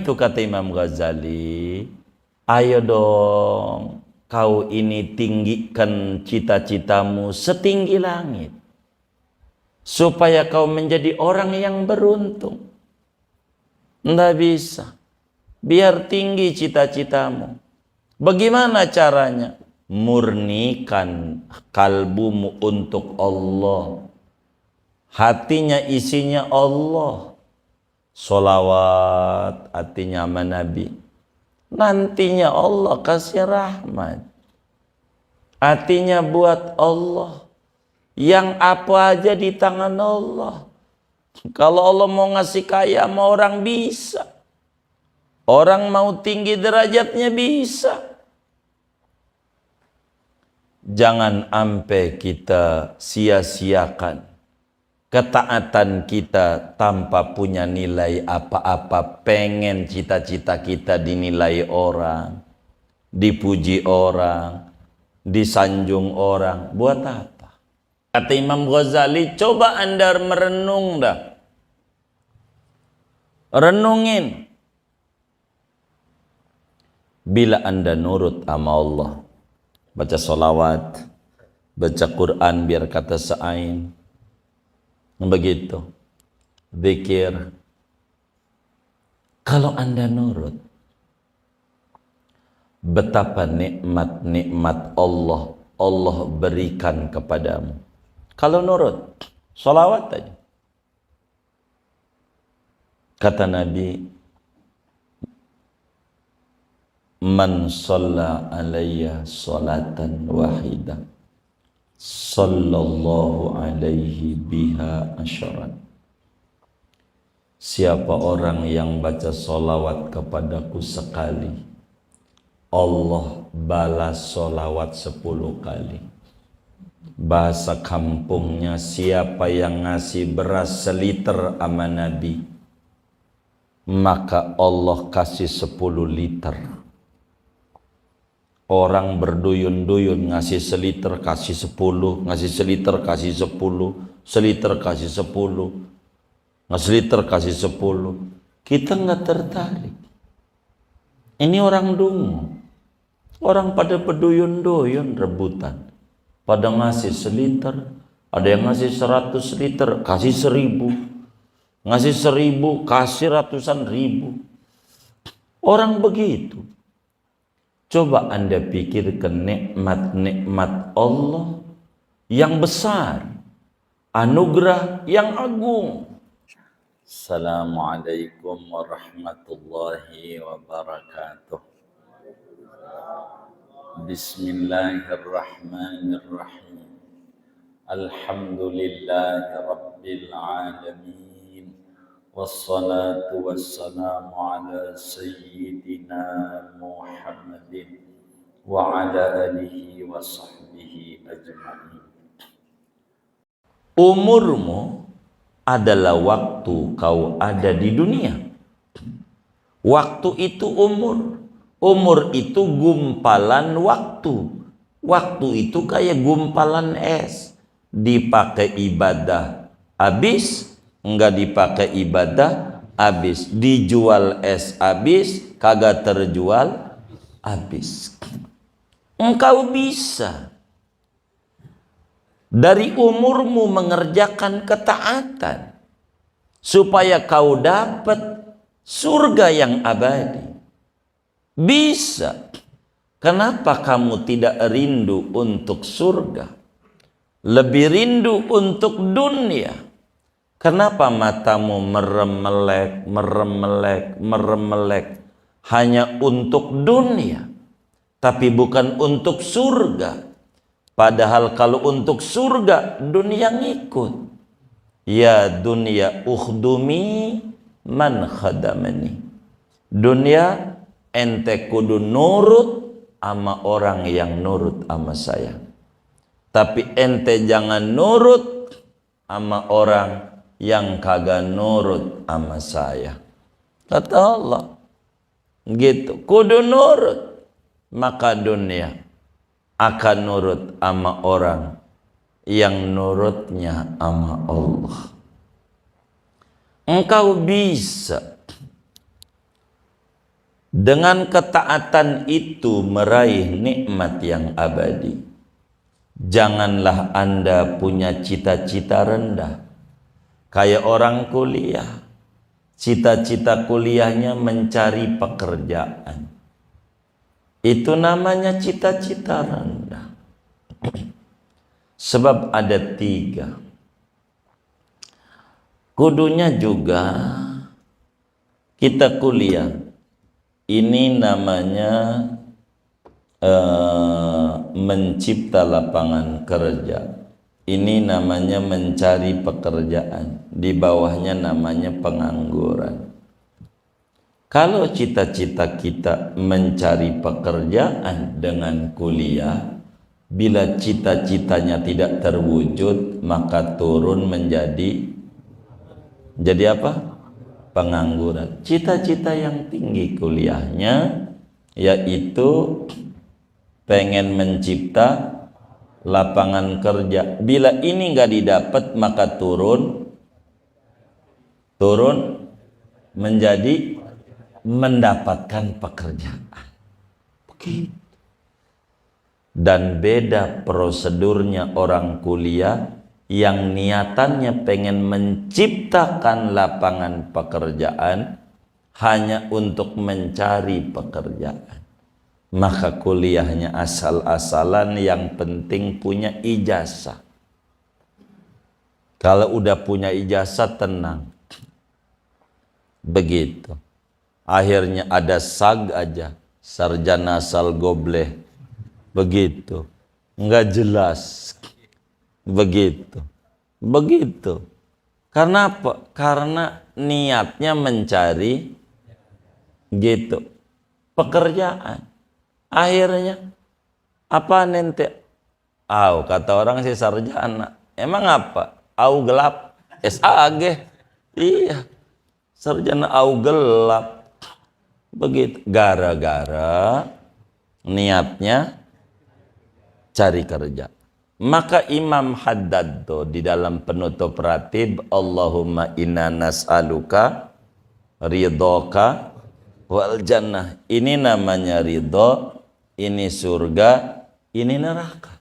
Itu kata Imam Ghazali, ayo dong kau ini tinggikan cita-citamu setinggi langit, supaya kau menjadi orang yang beruntung. Nggak bisa. Biar tinggi cita-citamu. Bagaimana caranya? Murnikan kalbumu untuk Allah. Hatinya isinya Allah. Solawat artinya sama Nabi. Nantinya Allah kasih rahmat. Artinya buat Allah. Yang apa aja di tangan Allah. Kalau Allah mau ngasih kaya sama orang bisa. Orang mau tinggi derajatnya bisa. Jangan sampai kita sia-siakan ketaatan kita tanpa punya nilai apa-apa. Pengen cita-cita kita dinilai orang, dipuji orang, disanjung orang. Buat apa? Kata Imam Ghazali, coba Anda merenung dah. Renungin. Bila Anda nurut sama Allah, baca sholawat, baca Quran biar kata seain, begitu, zikir. Kalau Anda nurut, betapa nikmat-nikmat Allah berikan kepadamu. Kalau nurut, sholawat aja. Kata Nabi, man shalla alayya salatan wahidah sallallahu alaihi biha asyaran. Siapa orang yang baca sholawat kepadaku sekali, Allah balas sholawat 10 kali. Bahasa kampungnya, siapa yang ngasih beras seliter sama Nabi, maka Allah kasih 10 liter. Orang berduyun-duyun ngasih seliter kasih 10, ngasih seliter kasih 10, seliter kasih 10, ngasih liter kasih 10. Kita nggak tertarik. Ini orang dungu. Orang pada berduyun-duyun rebutan. Pada ngasih seliter, ada yang ngasih 100 liter, kasih 1000. Ngasih 1000, kasih ratusan ribu. Orang begitu. Coba Anda pikirkan nikmat-nikmat Allah yang besar, anugerah yang agung. Assalamualaikum warahmatullahi wabarakatuh. Bismillahirrahmanirrahim. Alhamdulillahi rabbil alamin. Wassalatu wassalamu ala sayyidina Muhammadin wa ala alihi wa sahbihi ajma'in. Umurmu adalah waktu kau ada di dunia. Waktu itu umur. Umur itu gumpalan waktu. Waktu itu kayak gumpalan es. Dipakai ibadah habis, enggak dipakai ibadah habis. Dijual es habis, kagak terjual habis. Engkau bisa dari umurmu mengerjakan ketaatan supaya kau dapat surga yang abadi. Bisa. Kenapa kamu tidak rindu untuk surga? Lebih rindu untuk dunia. Kenapa matamu meremelek hanya untuk dunia, tapi bukan untuk surga? Padahal kalau untuk surga, dunia ngikut. Ya dunia ukhdumi man khadamani. Dunia, ente kudu nurut sama orang yang nurut sama saya. Tapi ente jangan nurut sama orang yang kagak nurut sama saya. Kata Allah gitu, kudu nurut, maka dunia akan nurut sama orang yang nurutnya sama Allah. Engkau bisa Dengan ketaatan itu meraih nikmat yang abadi. Janganlah Anda punya cita-cita rendah. Kayak orang kuliah. Cita-cita kuliahnya mencari pekerjaan. Itu namanya cita-cita rendah. Sebab ada 3. Kudunya juga kita kuliah. Ini namanya mencipta lapangan kerja. Ini namanya mencari pekerjaan. Di bawahnya namanya pengangguran. Kalau cita-cita kita mencari pekerjaan dengan kuliah, bila cita-citanya tidak terwujud, maka turun menjadi apa? Pengangguran. Cita-cita yang tinggi kuliahnya yaitu pengen mencipta lapangan kerja. Bila ini nggak didapat, maka turun menjadi mendapatkan pekerjaan. Begitu. Dan beda prosedurnya orang kuliah yang niatannya pengen menciptakan lapangan pekerjaan hanya untuk mencari pekerjaan. Maka kuliahnya asal-asalan, yang penting punya ijazah. Kalau udah punya ijazah tenang. Begitu. Akhirnya ada SAG aja, sarjana asal gobleh. Begitu. Enggak jelas. Begitu. Karena apa? Karena niatnya mencari gitu pekerjaan. Akhirnya apa nanti? Kata orang sih sarjana. Emang apa? Gelap. SAG. Iya. Sarjana gelap. Begitu. Gara-gara niatnya cari kerja. Maka Imam Haddad di dalam penutup ratib, Allahumma inna nas'aluka ridhoka wal jannah. Ini namanya ridho, ini surga, ini neraka.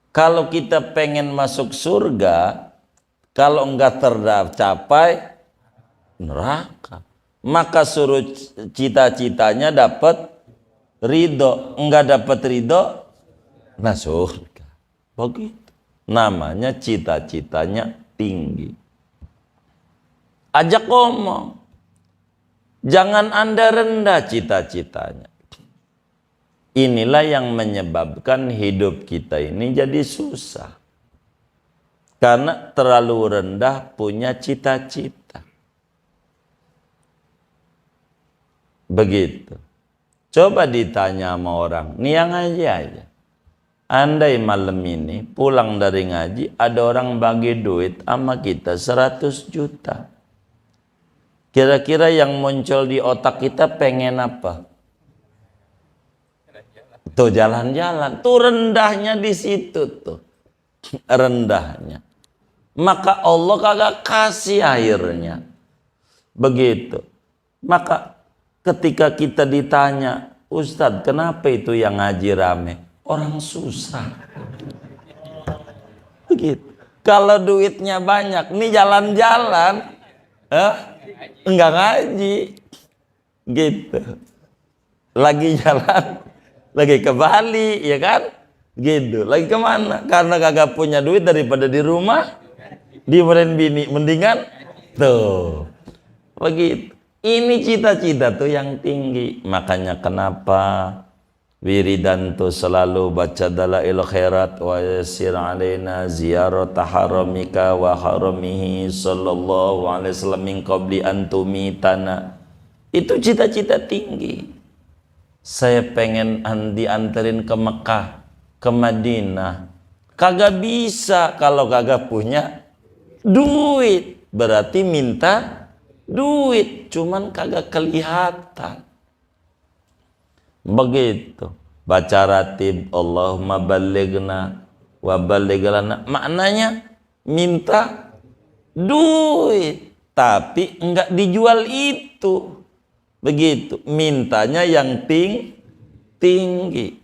Kalau kita pengen masuk surga, kalau enggak tercapai neraka, maka suruh cita-citanya dapat ridho. Enggak dapat ridho, nah surga. Begitu. Namanya cita-citanya tinggi. Ajak ngomong. Jangan Anda rendah cita-citanya. Inilah yang menyebabkan hidup kita ini jadi susah. Karena terlalu rendah punya cita-cita. Begitu. Coba ditanya sama orang, nih yang aja. Andai malam ini pulang dari ngaji, ada orang bagi duit sama kita 100 juta. Kira-kira yang muncul di otak kita pengen apa? Tuh jalan-jalan. Tuh rendahnya di situ tuh. Rendahnya. Maka Allah kagak kasih akhirnya. Begitu. Maka ketika kita ditanya, Ustadz kenapa itu yang ngaji rame? Orang susah. Begitu. Kalau duitnya banyak, nih jalan-jalan, enggak ngaji. Gitu. Lagi jalan, lagi ke Bali, ya kan? Gitu. Lagi kemana? Karena kagak punya duit daripada di rumah, dibeliin bini, mendingan tuh. Begitu. Ini cita-cita tuh yang tinggi. Makanya kenapa wiridan tuh selalu baca dalail khairat wa yasir alaina ziyarat haramika wa haramihi sallallahu alaihi wasallam min qabli an tumitana. Itu cita-cita tinggi. Saya pengen dianterin ke Mekah, ke Madinah. Kagak bisa kalau kagak punya duit. Berarti minta duit, cuman kagak kelihatan. Begitu. Baca ratib Allahumma ballighna wa balligh lana. Maknanya minta duit, tapi enggak dijual itu. Begitu, mintanya yang tinggi.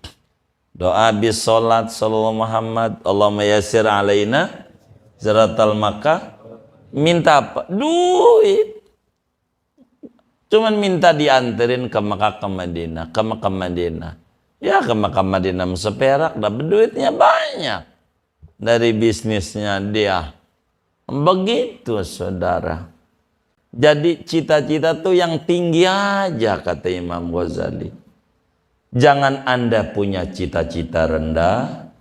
Doa bis salat sallallahu Muhammad, Allahumma yassir alaina ziratal Makkah. Minta apa? Duit. Cuman minta dianterin ke Makkah ke Madinah, ke Makkah Madinah. Ya ke Makkah Madinah seperak, dapat duitnya banyak. Dari bisnisnya dia. Begitu saudara. Jadi cita-cita tuh yang tinggi aja kata Imam Ghazali. Jangan Anda punya cita-cita rendah,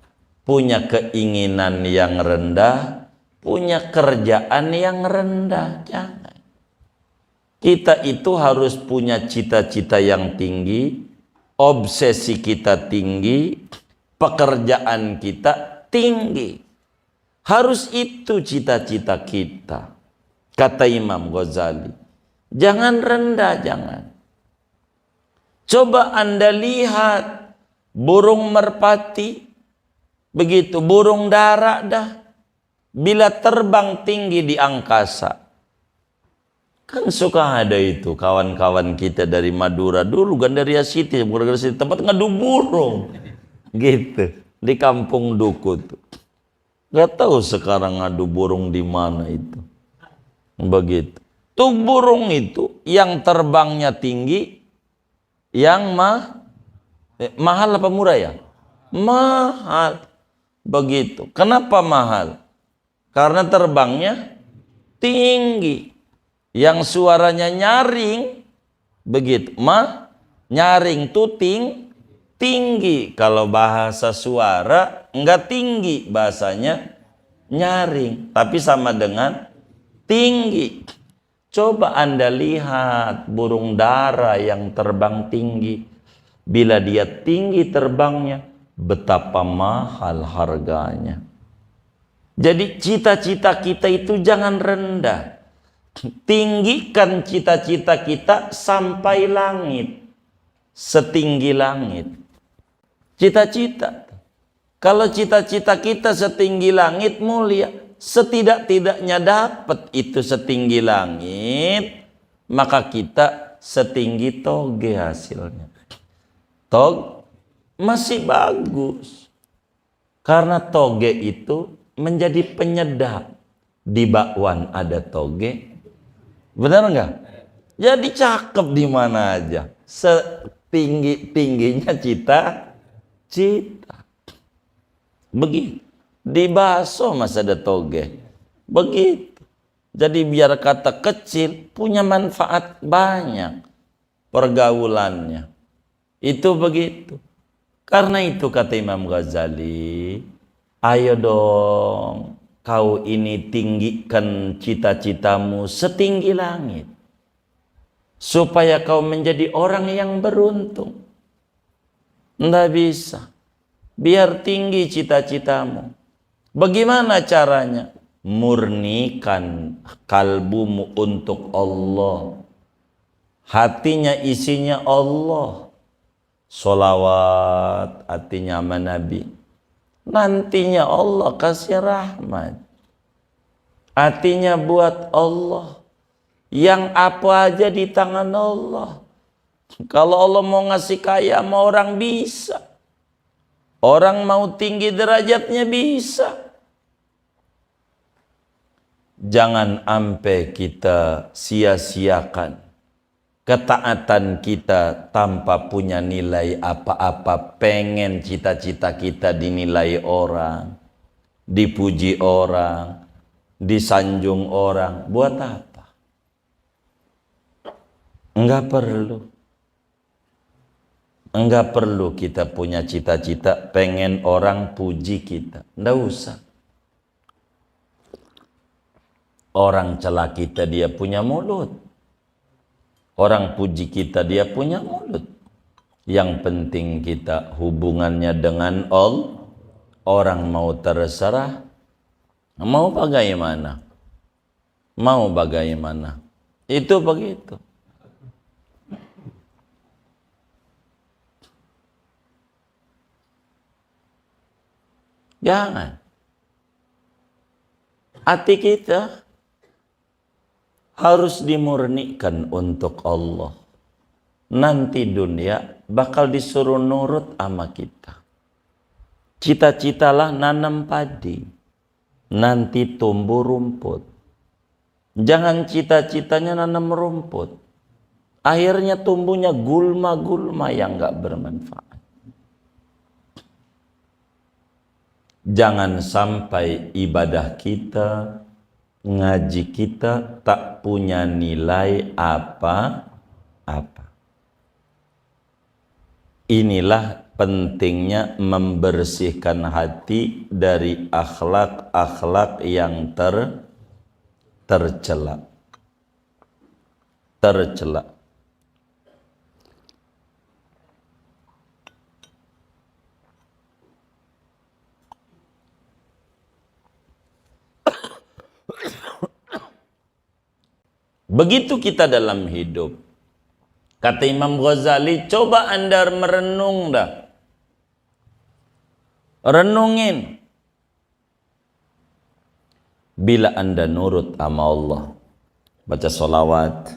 punya keinginan yang rendah, punya kerjaan yang rendah. Jangan. Kita itu harus punya cita-cita yang tinggi, obsesi kita tinggi, pekerjaan kita tinggi. Harus itu cita-cita kita. Kata Imam Ghazali, jangan rendah, jangan. Coba Anda lihat burung merpati, begitu, burung dara dah, bila terbang tinggi di angkasa. Kan suka ada itu kawan-kawan kita dari Madura dulu, Gandaria City, tempat ngadu burung, gitu, di kampung Duku tuh. Gak tahu sekarang ngadu burung di mana itu. Begitu. Tuh burung itu yang terbangnya tinggi, yang mahal apa murah ya? Mahal. Begitu. Kenapa mahal? Karena terbangnya tinggi. Yang suaranya nyaring. Begitu. Nyaring tuh tinggi. Kalau bahasa suara enggak tinggi, bahasanya nyaring. Tapi sama dengan tinggi. Coba Anda lihat burung dara yang terbang tinggi. Bila dia tinggi terbangnya, betapa mahal harganya. Jadi cita-cita kita itu jangan rendah. Tinggikan cita-cita kita sampai langit. Setinggi langit. Cita-cita. Kalau cita-cita kita setinggi langit, mulia. Setidak-tidaknya dapat itu setinggi langit, maka kita setinggi toge hasilnya. Masih bagus. Karena toge itu menjadi penyedap. Di bakwan ada toge. Benar enggak? Jadi cakep di mana aja. Setinggi-tingginya cita-cita. Begitu. Di bakso masih ada toge. Begitu. Jadi biar kata kecil punya manfaat banyak pergaulannya. Itu begitu. Karena itu kata Imam Ghazali, ayo dong kau ini tinggikan cita-citamu setinggi langit. Supaya kau menjadi orang yang beruntung. Nggak bisa. Biar tinggi cita-citamu. Bagaimana caranya? Murnikan kalbumu untuk Allah. Hatinya isinya Allah. Solawat hatinya sama Nabi. Nantinya Allah kasih rahmat. Hatinya buat Allah. Yang apa aja di tangan Allah. Kalau Allah mau ngasih kaya sama orang bisa. Orang mau tinggi derajatnya bisa. Jangan sampai kita sia-siakan ketaatan kita tanpa punya nilai apa-apa. Pengen cita-cita kita dinilai orang, dipuji orang, disanjung orang. Buat apa? Enggak perlu. Enggak perlu kita punya cita-cita pengen orang puji kita. Enggak usah. Orang celah kita dia punya mulut. Orang puji kita dia punya mulut. Yang penting kita hubungannya dengan Allah. Orang mau terserah. Mau bagaimana? Mau bagaimana? Itu begitu. Jangan. Hati kita harus dimurnikan untuk Allah. nanti dunia bakal disuruh nurut sama kita. Cita-citalah nanam padi, nanti tumbuh rumput. Jangan cita-citanya nanam rumput, akhirnya tumbuhnya gulma-gulma yang gak bermanfaat. Jangan sampai ibadah kita, ngaji kita tak punya nilai apa-apa. Inilah pentingnya membersihkan hati dari akhlak-akhlak yang tercela. Begitu kita dalam hidup. Kata Imam Ghazali, coba Anda merenung dah. Renungin. Bila Anda nurut sama Allah, baca solawat,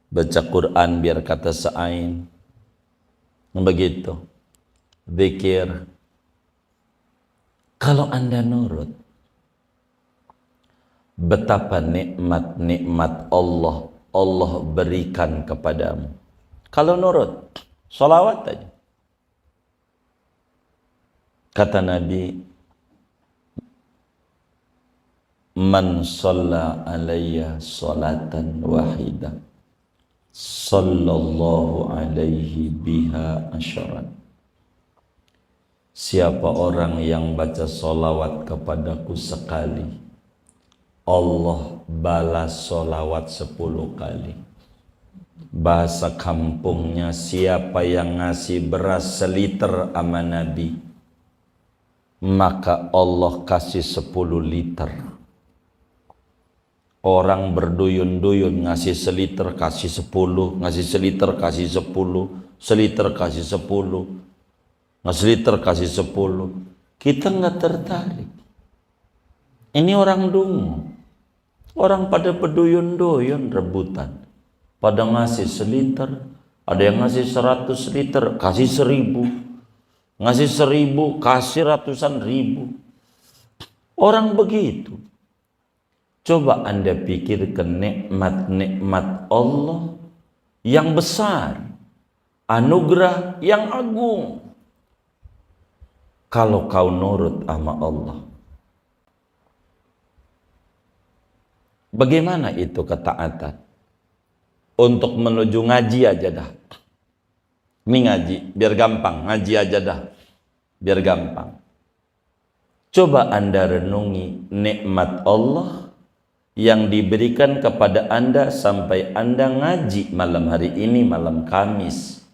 baca Quran biar kata seain, begitu, zikir. Kalau Anda nurut, betapa nikmat-nikmat Allah berikan kepadamu. Kalau nurut, solawat aja. Kata Nabi, man shalla alayya salatan wahidah sallallahu alaihi biha asyaran. Siapa orang yang baca solawat kepadaku sekali, Allah balas solawat 10 kali. Bahasa kampungnya, siapa yang ngasih beras seliter sama Nabi, maka Allah kasih 10 liter. Orang berduyun-duyun ngasih seliter kasih 10, ngasih seliter kasih 10, seliter kasih 10, ngasih liter kasih 10. Kita nggak tertarik. Ini orang dungu. Orang pada berduyun-duyun rebutan. Pada ngasih seliter, ada yang ngasih 100 liter, kasih 1000. Ngasih 1000, kasih ratusan ribu. Orang begitu. Coba Anda pikirkan nikmat-nikmat Allah yang besar, anugerah yang agung. Kalau kau nurut sama Allah, bagaimana itu ketaatan? Untuk menuju ngaji aja dah. Ini ngaji, biar gampang. Ngaji aja dah, biar gampang. Coba Anda renungi nikmat Allah yang diberikan kepada Anda sampai Anda ngaji malam hari ini, malam Kamis.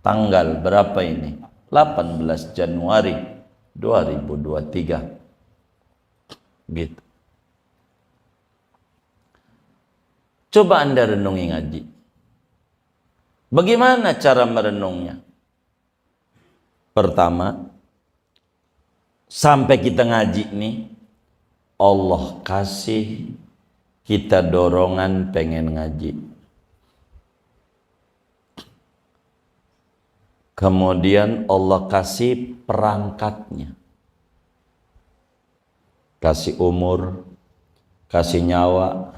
Tanggal berapa ini? 18 Januari 2023. Gitu. Coba Anda renungi ngaji. Bagaimana cara merenungnya? Pertama, sampai kita ngaji nih, Allah kasih kita dorongan pengen ngaji. Kemudian Allah kasih perangkatnya. Kasih umur, kasih nyawa,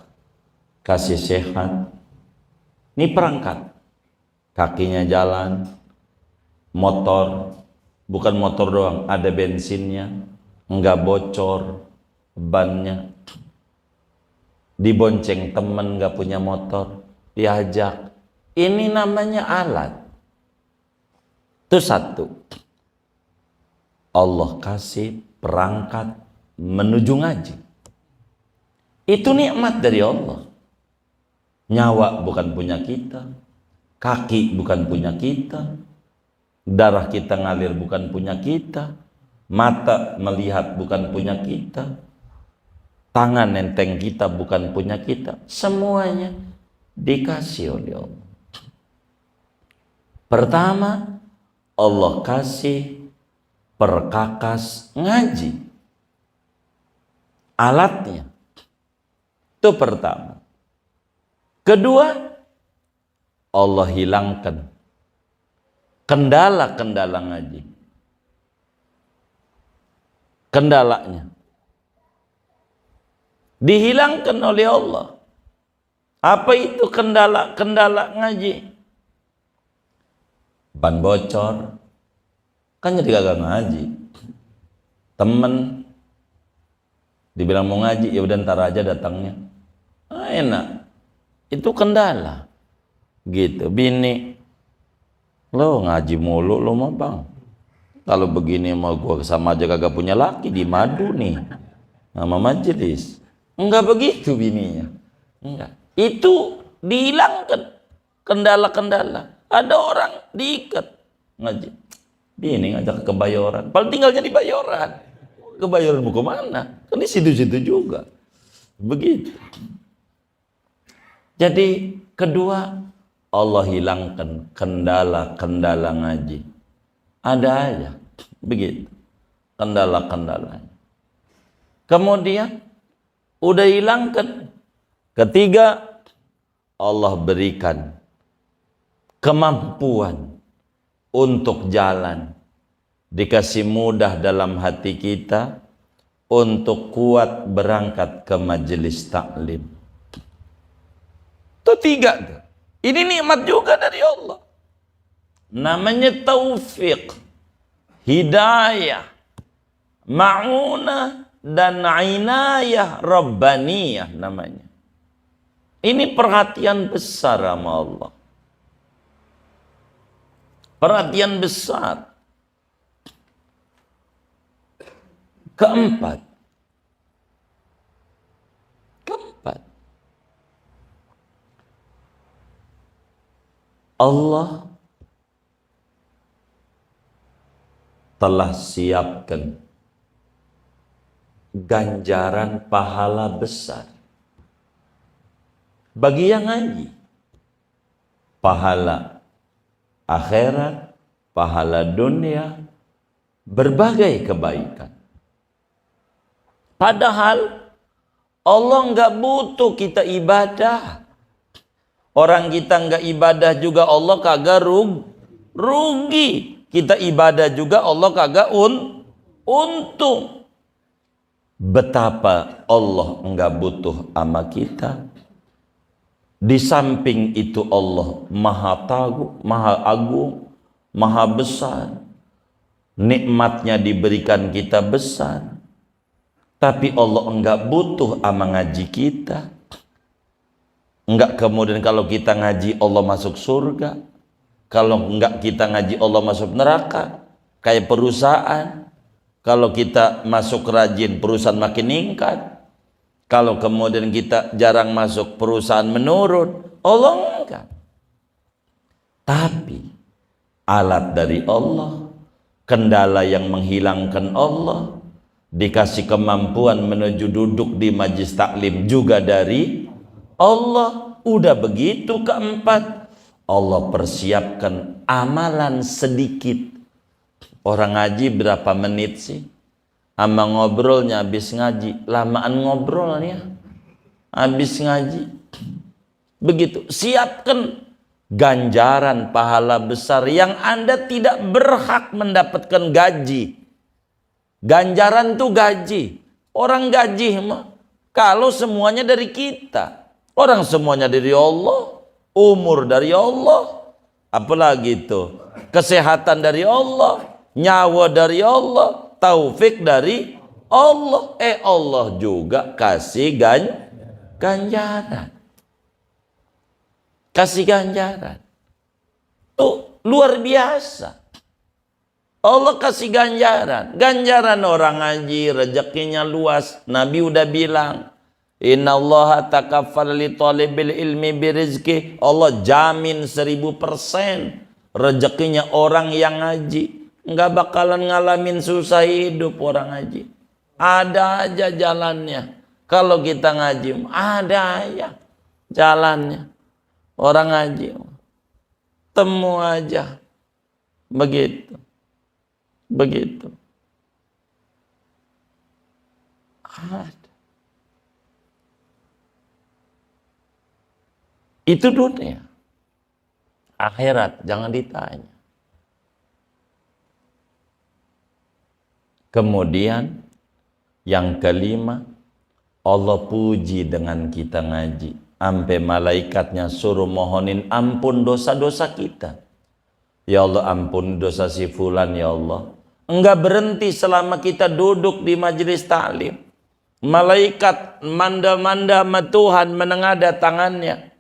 kasih sehat. Ini perangkat. Kakinya jalan, motor, bukan motor doang, ada bensinnya, enggak bocor bannya. Dibonceng temen gak punya motor, diajak. Ini namanya alat. Itu satu. Allah kasih perangkat menuju ngaji. Itu nikmat dari Allah. Nyawa bukan punya kita, kaki bukan punya kita, darah kita ngalir bukan punya kita, mata melihat bukan punya kita, tangan nenteng kita bukan punya kita. Semuanya dikasih oleh Allah. Pertama, Allah kasih perkakas ngaji, alatnya. Itu pertama. Kedua, Allah hilangkan kendala-kendala ngaji. Kendalanya dihilangkan oleh Allah. Apa itu kendala-kendala ngaji? Ban bocor, kan jadi kagak ngaji. Temen dibilang mau ngaji, ya udah ntar aja datangnya. Enak, itu kendala. Gitu. Bini, lo ngaji mulu lo mah bang. Kalau begini mau gua sama aja kagak punya laki, di madu nih sama majelis. Enggak begitu bininya. Enggak. Itu dihilangkan kendala-kendala. Ada orang diikat ngaji. Bini ngajak ke Bayoran. Paling tinggalnya di Bayoran. Ke Bayoran mau kemana? Kan di situ-situ juga. Begitu. Jadi kedua, Allah hilangkan kendala-kendala ngaji. Ada aja. Begitu. Kendala-kendalanya. Kemudian udah hilangkan. Ketiga, Allah berikan kemampuan untuk jalan. Dikasih mudah dalam hati kita untuk kuat berangkat ke majelis taklim. Itu tiga tuh. Ini nikmat juga dari Allah. Namanya taufik, hidayah, ma'unah, dan inayah rabbaniyah namanya. Ini perhatian besar sama Allah. Perhatian besar. Keempat. Allah telah siapkan ganjaran pahala besar bagi yang ngaji. Pahala akhirat, pahala dunia, berbagai kebaikan. Padahal Allah nggak butuh kita ibadah. Orang kita nggak ibadah juga Allah kagak rugi. Kita ibadah juga Allah kagak untung. Betapa Allah nggak butuh sama kita. Di samping itu Allah maha agung, maha besar. Nikmatnya diberikan kita besar. Tapi Allah enggak butuh sama ngaji kita. Enggak kemudian kalau kita ngaji Allah masuk surga. Kalau enggak kita ngaji Allah masuk neraka. Kayak perusahaan. Kalau kita masuk rajin perusahaan makin meningkat. Kalau kemudian kita jarang masuk perusahaan menurun. Allah enggak. Tapi alat dari Allah. Kendala yang menghilangkan Allah. Dikasih kemampuan menuju duduk di majlis taklim juga dari Allah. Udah begitu keempat, Allah persiapkan amalan sedikit. Orang ngaji berapa menit sih? Ama ngobrolnya habis ngaji, lamaan ngobrolnya habis ngaji. Begitu, siapkan ganjaran pahala besar yang Anda tidak berhak mendapatkan gaji. Ganjaran tuh gaji. Orang gaji mah kalau semuanya dari kita. Orang semuanya dari Allah, umur dari Allah, apalagi itu kesehatan dari Allah, nyawa dari Allah, taufik dari Allah. Allah juga kasih ganjaran. Kasih ganjaran. Tuh luar biasa. Allah kasih ganjaran. Ganjaran orang ngaji, rezekinya luas. Nabi udah bilang, Inna Allah takaffal li talibil ilmi birizki. Allah jamin 1000% rezekinya orang yang ngaji. Nggak bakalan ngalamin susah hidup orang ngaji. Ada aja jalannya. Kalau kita ngaji, ada aja jalannya. Orang ngaji, temu aja. Begitu. Begitu. Ada. Itu dunia. Akhirat jangan ditanya. Kemudian yang kelima, Allah puji dengan kita ngaji. Sampai malaikatnya suruh mohonin ampun dosa-dosa kita. Ya Allah, ampun dosa si fulan ya Allah. Enggak berhenti selama kita duduk di majelis taklim. Malaikat manda-manda sama Tuhan menengadah tangannya.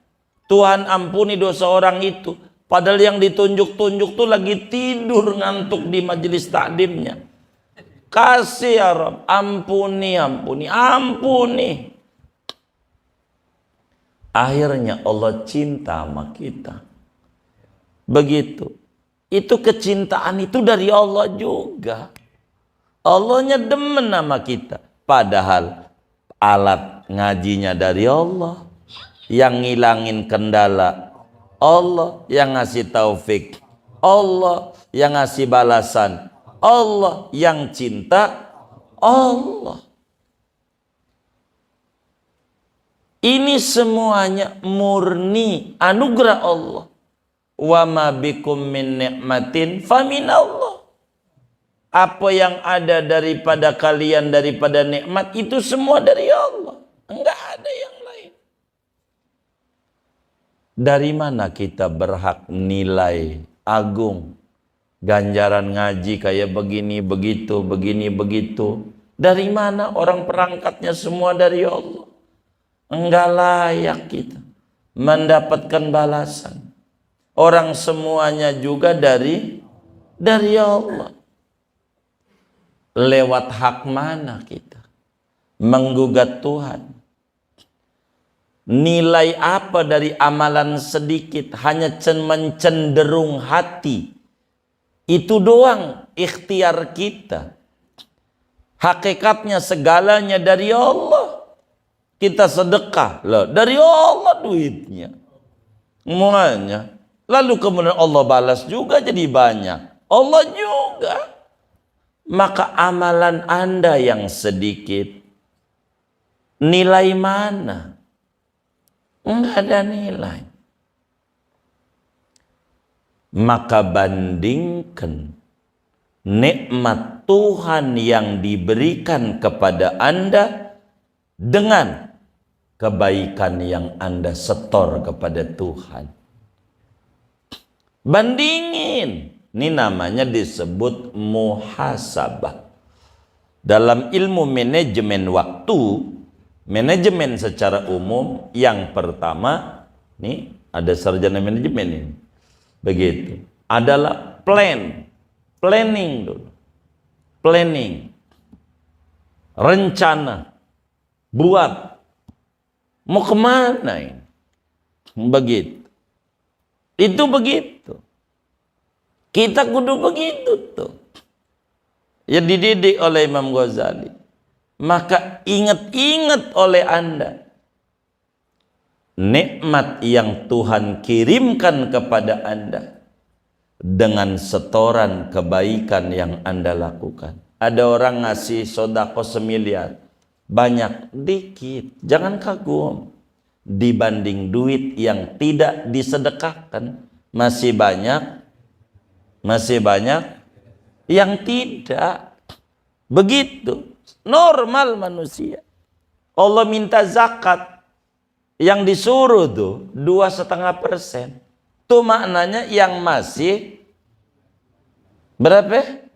Tuhan ampuni dosa orang itu. Padahal yang ditunjuk-tunjuk tuh lagi tidur ngantuk di majelis taklimnya. Kasih ya Rabb, ampuni, ampuni, ampuni. Akhirnya Allah cinta sama kita. Begitu. Itu kecintaan itu dari Allah juga. Allahnya demen sama kita. Padahal alat ngajinya dari Allah. Yang ngilangin kendala Allah. Yang ngasih taufik Allah. Yang ngasih balasan Allah. Yang cinta Allah. Ini semuanya murni anugerah Allah. Wa ma bikum min ni'matin famin Allah. Apa yang ada daripada kalian daripada nikmat itu semua dari Allah. Enggak ada yang lain. Dari mana kita berhak nilai agung ganjaran ngaji kayak begini begitu, begini begitu? Dari mana? Orang perangkatnya semua dari Allah. Enggak layak kita mendapatkan balasan. Orang semuanya juga dari Allah. Lewat hak mana kita menggugat Tuhan? Nilai apa dari amalan sedikit? Hanya mencenderung hati. Itu doang ikhtiar kita. Hakikatnya segalanya dari Allah. Kita sedekah loh, dari Allah duitnya. Semuanya. Lalu kemudian Allah balas juga jadi banyak. Allah juga. Maka amalan Anda yang sedikit, nilai mana? Enggak ada nilai. Maka bandingkan nikmat Tuhan yang diberikan kepada Anda dengan kebaikan yang Anda setor kepada Tuhan. Bandingin. Ini namanya disebut muhasabah. Dalam ilmu manajemen waktu, manajemen secara umum, yang pertama, nih ada sarjana manajemen ini. Begitu. Adalah planning dulu. Planning. Rencana. Buat. Mau kemana ini? Begitu. Itu begitu. Kita kudu begitu tuh. Ya dididik oleh Imam Ghazali. Maka ingat-ingat oleh Anda nikmat yang Tuhan kirimkan kepada Anda dengan setoran kebaikan yang Anda lakukan. Ada orang ngasih sodako 1 miliar. Banyak, dikit. Jangan kagum. Dibanding duit yang tidak disedekahkan, masih banyak yang tidak. Begitu normal manusia. Allah minta zakat, yang disuruh tuh 2,5%. Itu maknanya yang masih berapa?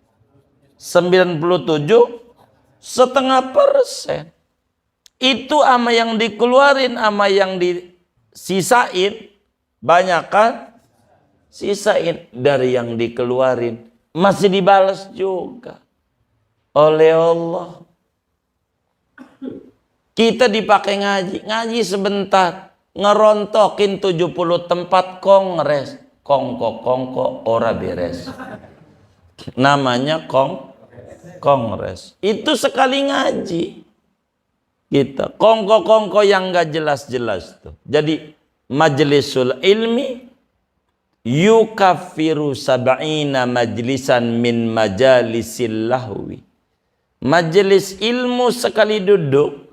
97,5%. Itu ama yang dikeluarin, ama yang disisain, banyak kan? Sisain dari yang dikeluarin, masih dibalas juga oleh Allah. Kita dipakai ngaji sebentar, ngerontokin 70 tempat kongres, kongko ora beres. Namanya kongres. Itu sekali ngaji. Kita kongko yang gak jelas-jelas tuh. Jadi majlisul ilmi yukaffiru sab'ina majlisan min majalisil lahwi. Majelis ilmu sekali duduk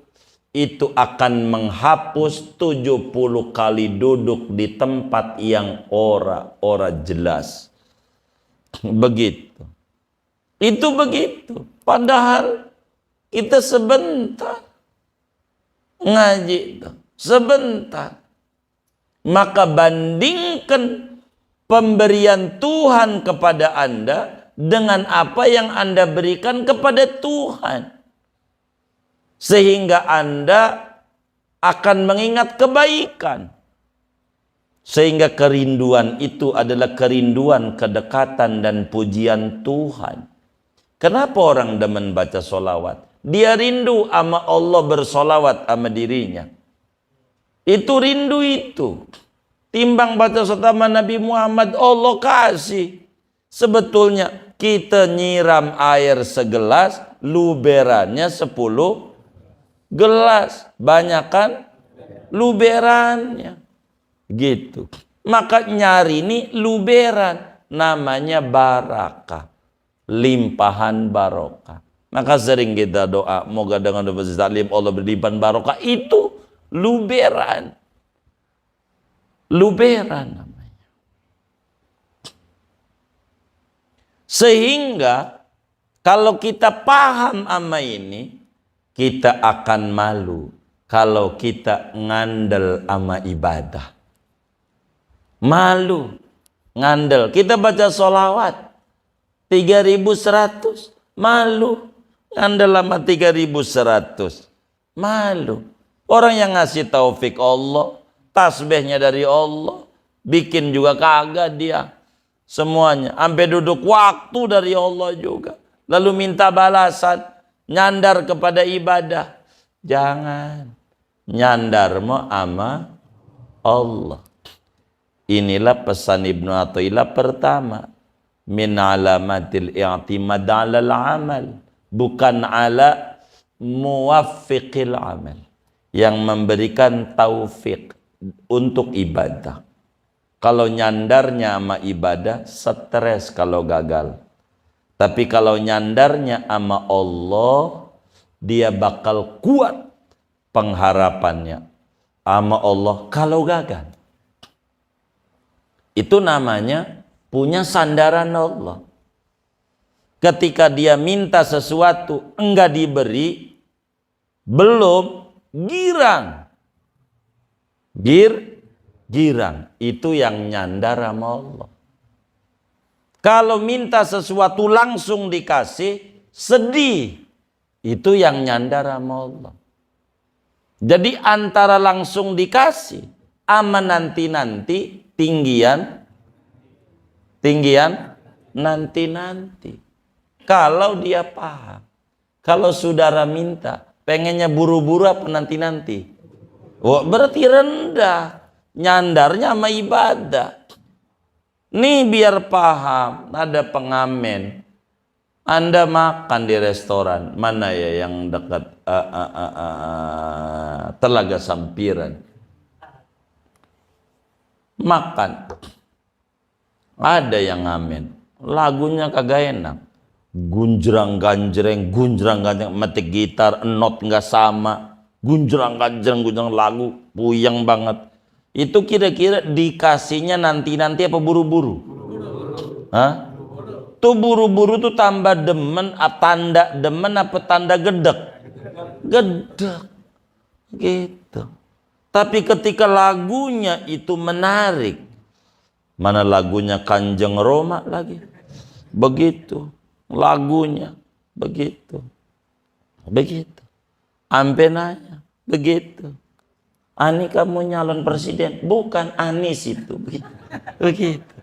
itu akan menghapus 70 kali duduk di tempat yang ora jelas. Begitu. Itu begitu. Padahal kita sebentar ngaji itu, sebentar. Maka bandingkan pemberian Tuhan kepada Anda dengan apa yang Anda berikan kepada Tuhan. Sehingga Anda akan mengingat kebaikan. Sehingga kerinduan itu adalah kerinduan kedekatan dan pujian Tuhan. Kenapa orang demen baca solawat? Dia rindu sama Allah bersolawat sama dirinya. Itu rindu itu. Timbang baca sama Nabi Muhammad, Allah kasih. Sebetulnya kita nyiram air segelas, luberannya 10 gelas, banyakan luberannya, gitu. Maka nyari ini luberan, namanya barakah, limpahan barokah. Maka sering kita doa, moga dengan doa taklim Allah berlimpahan barokah. Itu luberan, luberan namanya. Sehingga kalau kita paham ama ini, kita akan malu kalau kita ngandel sama ibadah. Malu, ngandel. Kita baca sholawat 3100, malu. Ngandel sama 3100, malu. Orang yang ngasih taufik Allah, tasbihnya dari Allah, bikin juga kagak dia. Semuanya, sampai duduk waktu dari Allah juga. Lalu minta balasan, nyandar kepada ibadah. Jangan. Nyandar mau ama Allah. Inilah pesan Ibnu Athaillah pertama. Min alamatil i'timad 'alal amal, bukan ala muwaffiqil amal. Yang memberikan taufik untuk ibadah. Kalau nyandarnya sama ibadah, stres kalau gagal. Tapi kalau nyandarnya sama Allah, dia bakal kuat pengharapannya sama Allah kalau gagal. Itu namanya punya sandaran Allah. Ketika dia minta sesuatu enggak diberi, belum, girang. Girang. Itu yang nyandar sama Allah. Kalau minta sesuatu langsung dikasih, sedih. Itu yang nyandar sama Allah. Jadi antara langsung dikasih sama nanti-nanti, tinggian nanti-nanti. Kalau dia paham. Kalau saudara minta, pengennya buru-buru apa nanti-nanti? Oh, berarti rendah. Nyandarnya sama ibadah. Nih biar paham, ada pengamen. Anda makan di restoran, mana ya yang dekat Telaga Sampiran. Makan. Ada yang ngamen. Lagunya kagak enak. Gunjrang-ganjreng, metik gitar, not nggak sama. Gunjrang-ganjreng lagu, puyeng banget. Itu kira-kira dikasihnya nanti-nanti apa buru-buru? Hah? Tuh buru-buru tuh tambah demen, tanda demen apa tanda gedek? Gedek. Gitu. Tapi ketika lagunya itu menarik, mana lagunya Kanjeng Roma lagi? Begitu. Lagunya begitu. Begitu. Ampe nanya, begitu. Ani kamu nyalon presiden? Bukan, Anis itu. Begitu. Begitu.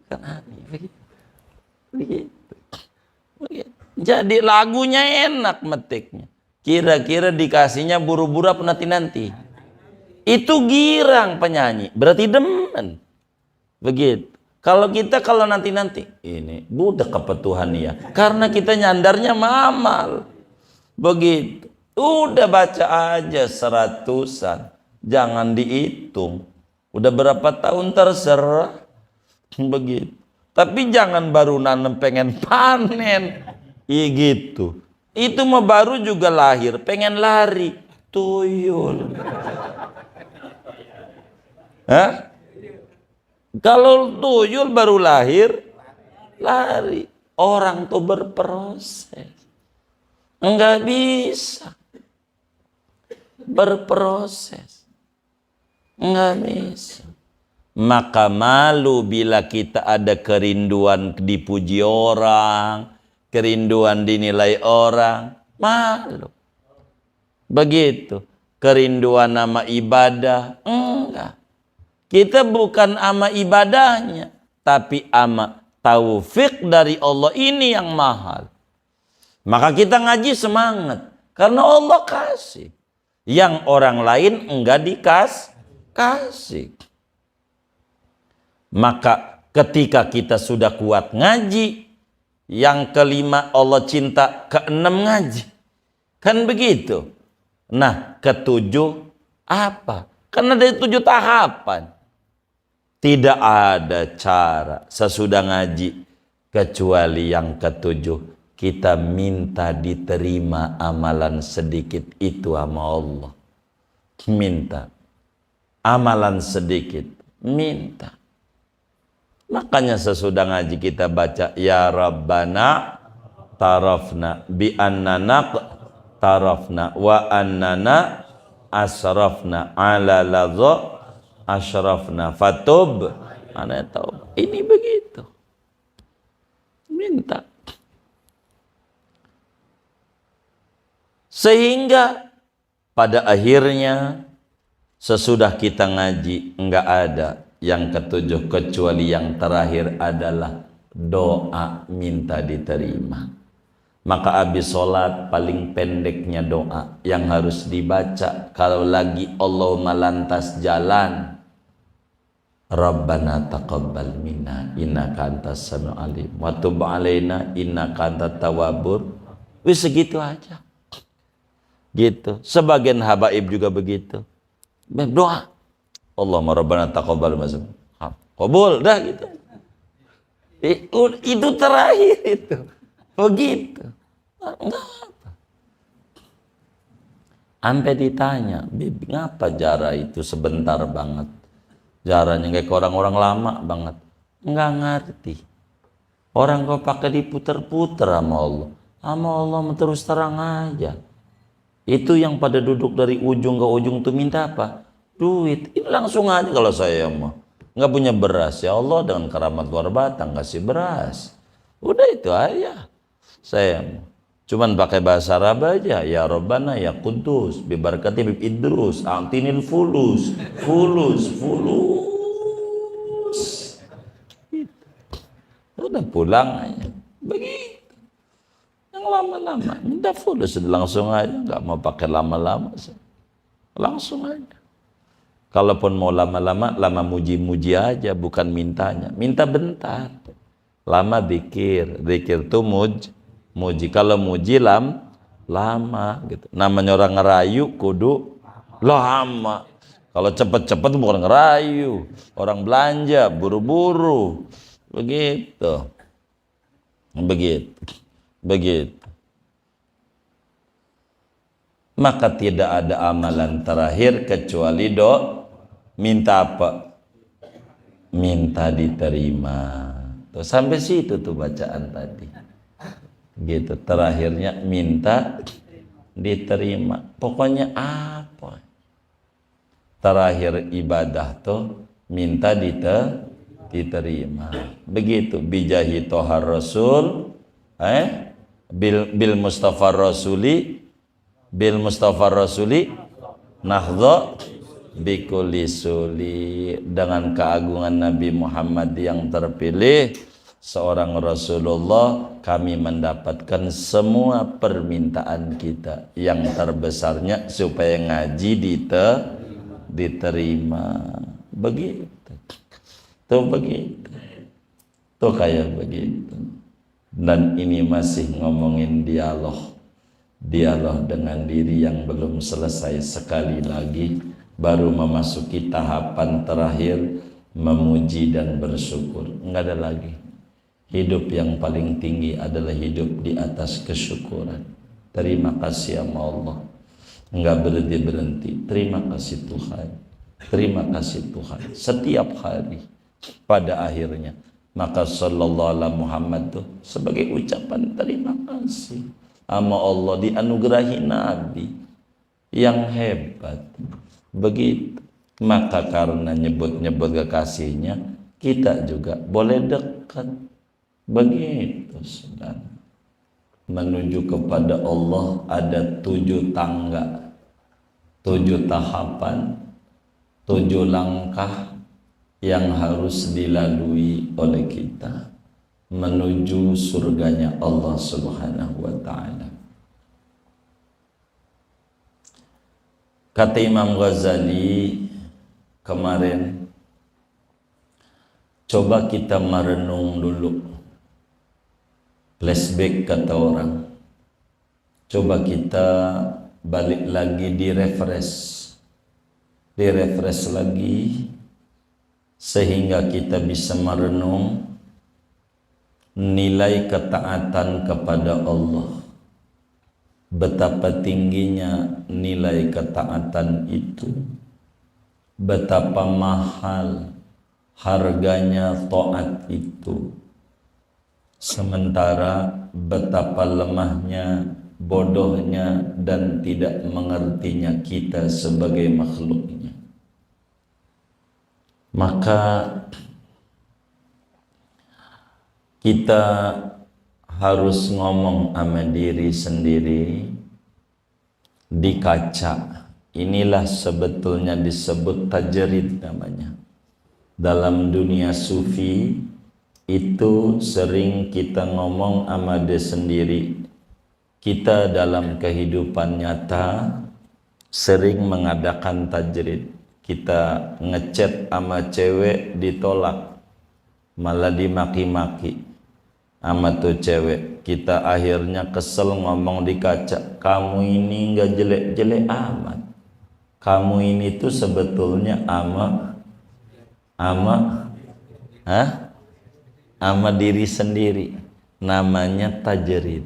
Bukan Ani. Begitu. Begitu. Begitu. Jadi lagunya enak metiknya. Kira-kira dikasihnya buru-buru apa nanti-nanti? Itu girang penyanyi. Berarti demen. Begitu. Kalau kita kalau nanti-nanti. Ini budak apa Tuhan ya? Karena kita nyandarnya mamal. Begitu. Udah baca aja 100-an. Jangan dihitung. Udah berapa tahun terserah. Begitu. Tapi jangan baru nanam pengen panen. Iya gitu. Itu mah baru juga lahir. Pengen lari. tuyul. Hah? Kalau tuyul baru lahir, lari. Orang tuh berproses. Enggak bisa. Berproses. Enggak bisa. Maka malu bila kita ada kerinduan dipuji orang, kerinduan dinilai orang, malu. Begitu. Kerinduan nama ibadah, enggak. Kita bukan ama ibadahnya, tapi ama taufik dari Allah, ini yang mahal. Maka kita ngaji semangat, karena Allah kasih. Yang orang lain enggak dikasih. Maka ketika kita sudah kuat ngaji, yang kelima Allah cinta, keenam ngaji. Kan begitu. Nah, ketujuh apa? Karena ada 7 tahapan. Tidak ada cara sesudah ngaji kecuali yang ketujuh. Kita minta diterima amalan sedikit itu sama Allah. Minta. Amalan sedikit. Minta. Makanya sesudah ngaji kita baca, Ya Rabbana tarafna bi annana tarafna wa annana asrafna ala ladha asrafna fatub. Ana tahu. Ini begitu. Minta. Sehingga pada akhirnya sesudah kita ngaji enggak ada yang ketujuh kecuali yang terakhir adalah doa minta diterima. Maka habis sholat paling pendeknya doa yang harus dibaca kalau lagi Allahumma lantas jalan. Rabbana taqabbal minna innaka antas samiul alim wa tub alaina innaka antat tawwabur. Wis segitu aja. Gitu. Sebagian habaib juga begitu. Doa. Allahumma rabbana taqabbal minna. Qabul dah gitu. Itu terakhir itu. Begitu. Enggak apa. Sampai ditanya, Bibi, ngapa jara itu sebentar banget? Jaranya kayak orang-orang lama banget. Enggak ngerti. Orang kau pakai diputer-puter sama Allah. Sama Allah terus terang aja. Itu yang pada duduk dari ujung ke ujung tuh minta apa? Duit. Ini langsung aja kalau saya mah. Nggak punya beras, ya Allah dengan keramat luar batang kasih beras. Udah itu aja. Saya cuman pakai bahasa Arab aja. Ya Rabbana ya Qudus bi barakati bi Idrus antinil fulus. Udah pulang aja. Begitu. Yang lama-lama minta fulus langsung aja, nggak mau pakai lama-lama. Langsung aja. Kalaupun mau lama-lama, lama muji-muji aja, bukan mintanya. Minta bentar. Lama zikir tuh muji. Kalau muji lama gitu. Namanya orang ngerayu kudu lama. Kalau cepet-cepet bukan ngerayu. Orang belanja buru-buru. Begitu. Maka tidak ada amalan terakhir kecuali minta apa? Minta diterima. Tuh, sampai situ tuh bacaan tadi. Gitu, terakhirnya minta diterima. Pokoknya apa? Terakhir ibadah tuh minta diterima. Begitu bijahi tohar rasul, bil Mustafa Rasuli nahdha bikulli suli. Dengan keagungan Nabi Muhammad yang terpilih seorang Rasulullah, kami mendapatkan semua permintaan kita. Yang terbesarnya supaya ngaji diterima. Begitu. Tuh kayak begitu. Dan ini masih ngomongin dialog dengan diri yang belum selesai. Sekali lagi baru memasuki tahapan terakhir, memuji dan bersyukur. Enggak ada lagi. Hidup yang paling tinggi adalah hidup di atas kesyukuran. Terima kasih sama Allah. Enggak berhenti-berhenti. Terima kasih Tuhan. Terima kasih Tuhan. Setiap hari pada akhirnya. Maka sallallahu alaihi Muhammad tuh sebagai ucapan terima kasih. Sama Allah dianugerahi Nabi yang hebat. Begitu. Maka karena nyebut-nyebut kekasihnya, kita juga boleh dekat. Begitu, saudara. Menuju kepada Allah ada 7 tangga, 7 tahapan, 7 langkah yang harus dilalui oleh kita menuju surganya Allah Subhanahu wa ta'ala. Kata Imam Ghazali kemarin, coba kita merenung dulu. Flashback kata orang. Coba kita balik lagi direfresh lagi sehingga kita bisa merenung nilai ketaatan kepada Allah. Betapa tingginya nilai ketaatan itu, betapa mahal harganya taat itu, sementara betapa lemahnya, bodohnya, dan tidak mengertinya kita sebagai makhluknya. Maka kita harus ngomong sama diri sendiri di kaca. Inilah sebetulnya disebut tajrid namanya. Dalam dunia sufi itu sering kita ngomong sama diri sendiri. Kita dalam kehidupan nyata sering mengadakan tajrid. Kita ngechat sama cewek ditolak, malah dimaki-maki sama tuh cewek. Kita akhirnya kesel ngomong di kaca, kamu ini nggak jelek-jelek amat, kamu ini tuh sebetulnya ama diri sendiri. Namanya tajrid.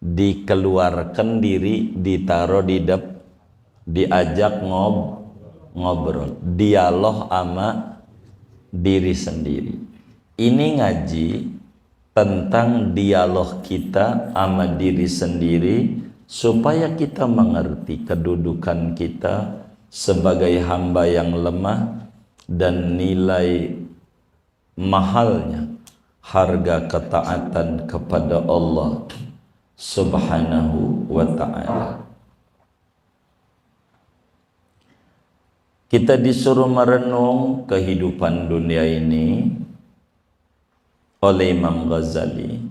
Dikeluarkan diri, ditaruh diajak ngobrol, dialog sama diri sendiri. Ini ngaji tentang dialog kita sama diri sendiri supaya kita mengerti kedudukan kita sebagai hamba yang lemah dan nilai mahalnya harga ketaatan kepada Allah Subhanahu wa ta'ala. Kita disuruh merenung kehidupan dunia ini oleh Imam Ghazali.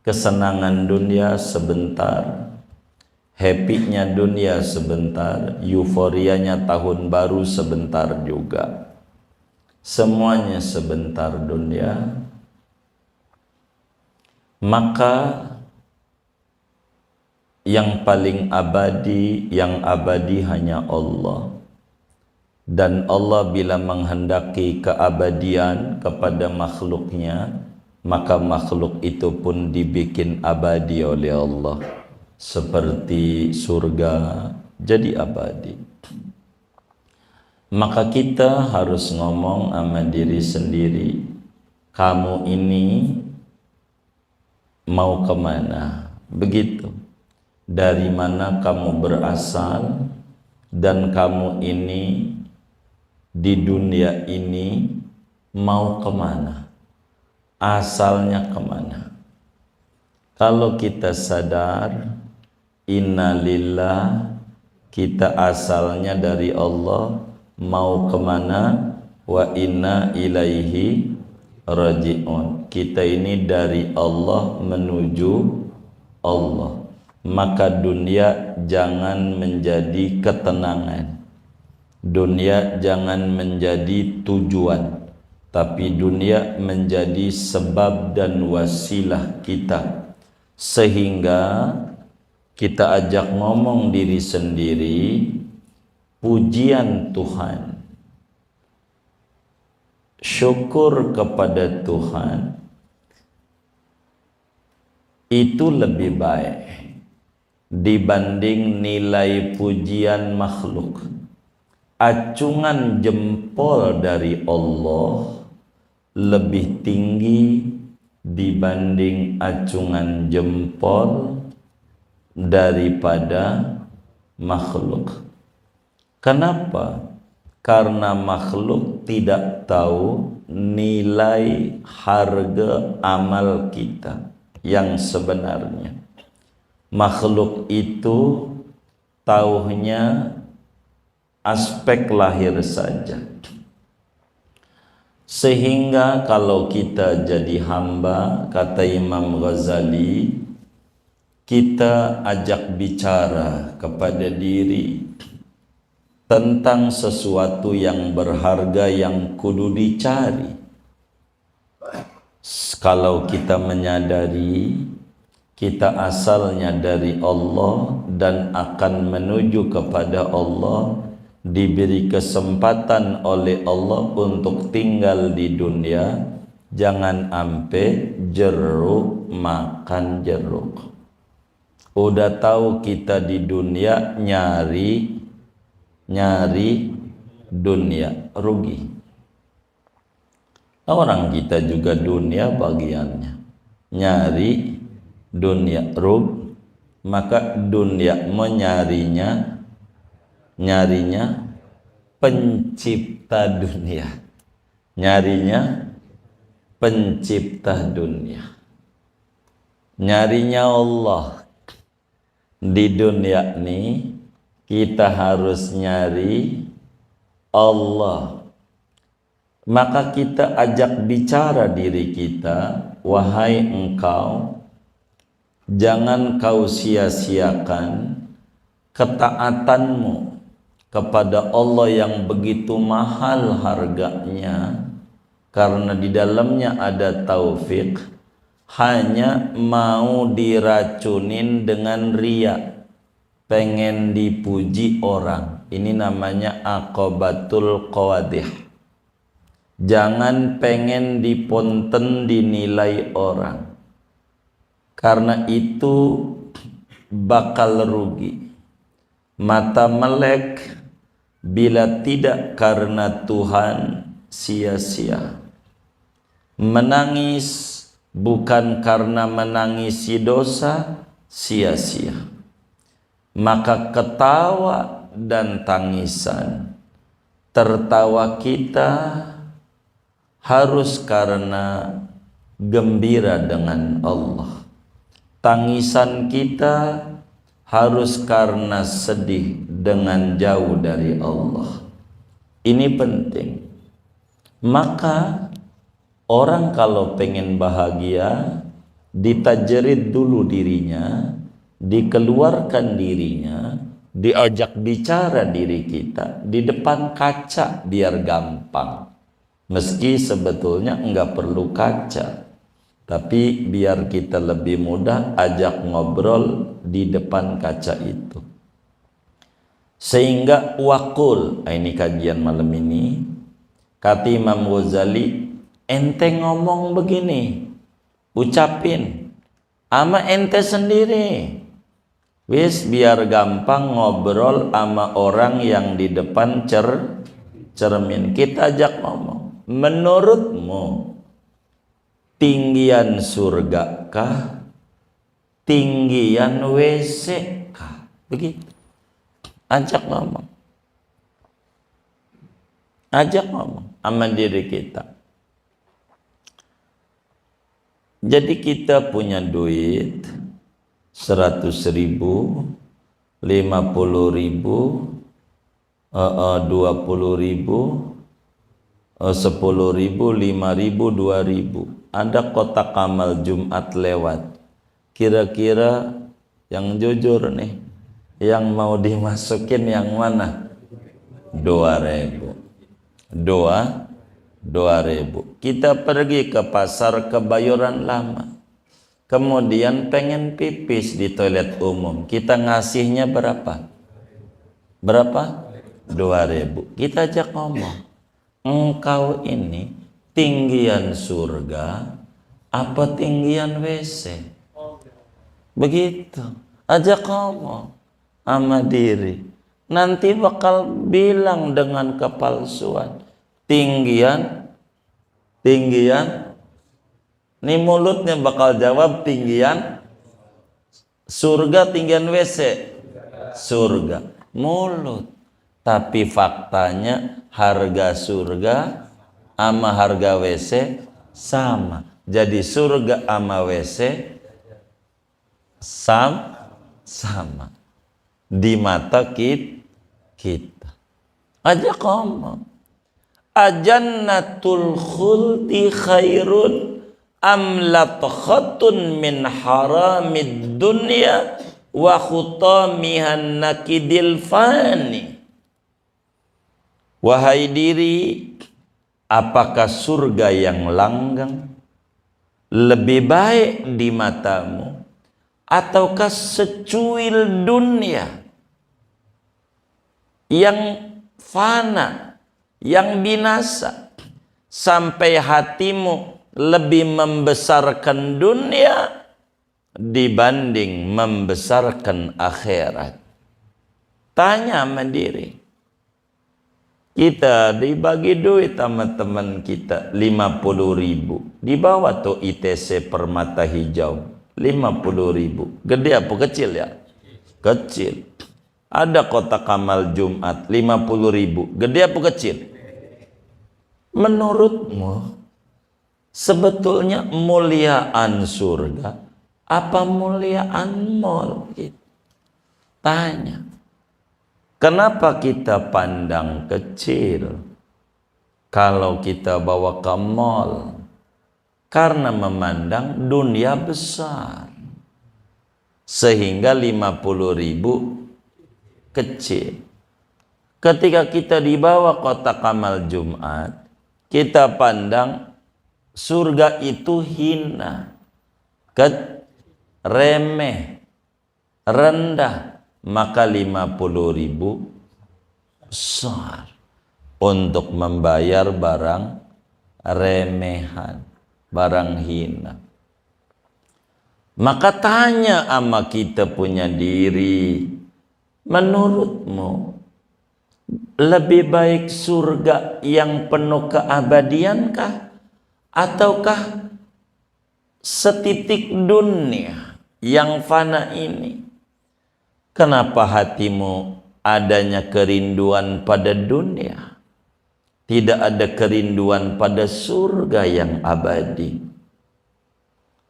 Kesenangan dunia sebentar, happy-nya dunia sebentar, euforianya tahun baru sebentar juga. Semuanya sebentar dunia. Maka yang paling abadi, yang abadi hanya Allah. Dan Allah bila menghendaki keabadian kepada makhluknya, maka makhluk itu pun dibikin abadi oleh Allah. Seperti surga jadi abadi. Maka kita harus ngomong sama diri sendiri, kamu ini mau kemana? Begitu. Dari mana kamu berasal, dan kamu ini di dunia ini mau kemana? Asalnya kemana? Kalau kita sadar inna lillah, kita asalnya dari Allah, mau kemana? Wa inna ilaihi raji'un, kita ini dari Allah menuju Allah. Maka dunia jangan menjadi ketenangan, dunia jangan menjadi tujuan, tapi dunia menjadi sebab dan wasilah kita, sehingga kita ajak ngomong diri sendiri, pujian Tuhan, syukur kepada Tuhan, itu lebih baik dibanding nilai pujian makhluk. Acungan jempol dari Allah lebih tinggi dibanding acungan jempol daripada makhluk. Kenapa? Karena makhluk tidak tahu nilai harga amal kita yang sebenarnya. Makhluk itu taunya aspek lahir saja. Sehingga kalau kita jadi hamba, kata Imam Ghazali, kita ajak bicara kepada diri tentang sesuatu yang berharga yang kudu dicari. Kalau kita menyadari kita asalnya dari Allah dan akan menuju kepada Allah, diberi kesempatan oleh Allah untuk tinggal di dunia, jangan ampe jeruk makan jeruk. Udah tahu kita di dunia nyari dunia, rugi. Orang kita juga dunia bagiannya, nyari dunia, rugi. Maka dunia nyarinya pencipta dunia, nyarinya pencipta dunia, nyarinya Allah. Di dunia nih kita harus nyari Allah. Maka kita ajak bicara diri kita, wahai engkau, jangan kau sia-siakan ketaatanmu kepada Allah yang begitu mahal harganya, karena di dalamnya ada taufik. Hanya mau diracunin dengan riya, pengen dipuji orang. Ini namanya aqobatul qawadih. Jangan pengen diponten dinilai orang, karena itu bakal rugi. Mata melek bila tidak karena Tuhan, sia-sia. Menangis bukan karena menangisi dosa, sia-sia. Maka ketawa dan tangisan, tertawa kita harus karena gembira dengan Allah, tangisan kita harus karena sedih dengan jauh dari Allah. Ini penting. Maka orang kalau pengen bahagia, ditajrid dulu dirinya, dikeluarkan dirinya, diajak bicara diri kita di depan kaca biar gampang. Meski sebetulnya enggak perlu kaca, tapi biar kita lebih mudah ajak ngobrol di depan kaca itu. Sehingga wakul, ini kajian malam ini, kata Imam Ghazali, ente ngomong begini, ucapin ama ente sendiri, wis biar gampang ngobrol sama orang yang di depan cermin. Kita ajak ngomong, menurutmu tinggian surga kah, tinggian WC kah? Begitu. Ajak ngomong, ajak ngomong sama diri kita. Jadi kita punya duit 100.000, 50.000, 20.000, 10.000, 5.000, 2.000. Ada kotak amal Jumat lewat. Kira-kira yang jujur nih, yang mau dimasukin yang mana? 2.000. 2.000. Kita pergi ke pasar Kebayoran Lama, kemudian pengen pipis di toilet umum, kita ngasihnya berapa? 2.000. Kita ajak ngomong, engkau ini tinggian surga apa tinggian WC? Begitu. Ajak ngomong sama diri. Nanti bakal bilang dengan kepalsuan. Tinggian. Ini mulutnya bakal jawab tinggian surga, tinggian WC. Surga. Mulut. Tapi faktanya harga surga sama harga WC sama. Jadi surga sama WC sama di mata kita. Ajak ngomong. Ajannatul khuldi khairun am latkhatun min haramid dunya wa khutamihan nakidil fani. Wahai diri, apakah surga yang langgang lebih baik di matamu, ataukah secuil dunia yang fana, yang binasa, sampai hatimu lebih membesarkan dunia dibanding membesarkan akhirat? Tanya sama diri. Kita dibagi duit sama teman kita 50.000, dibawa tuh ITC Permata Hijau 50.000. Gede apa kecil ya? Kecil. Ada kotak amal Jumat 50.000. Gede apa kecil? Menurutmu sebetulnya muliaan surga apa muliaan mall? Tanya. Kenapa kita pandang kecil kalau kita bawa ke mall? Karena memandang dunia besar, sehingga 50.000 kecil. Ketika kita dibawa kotak amal Jumat, kita pandang surga itu hina, remeh, rendah. Maka 50.000 besar untuk membayar barang remehan, barang hina. Maka tanya sama kita punya diri, menurutmu lebih baik surga yang penuh keabadiankah, ataukah setitik dunia yang fana ini? Kenapa hatimu adanya kerinduan pada dunia, tidak ada kerinduan pada surga yang abadi?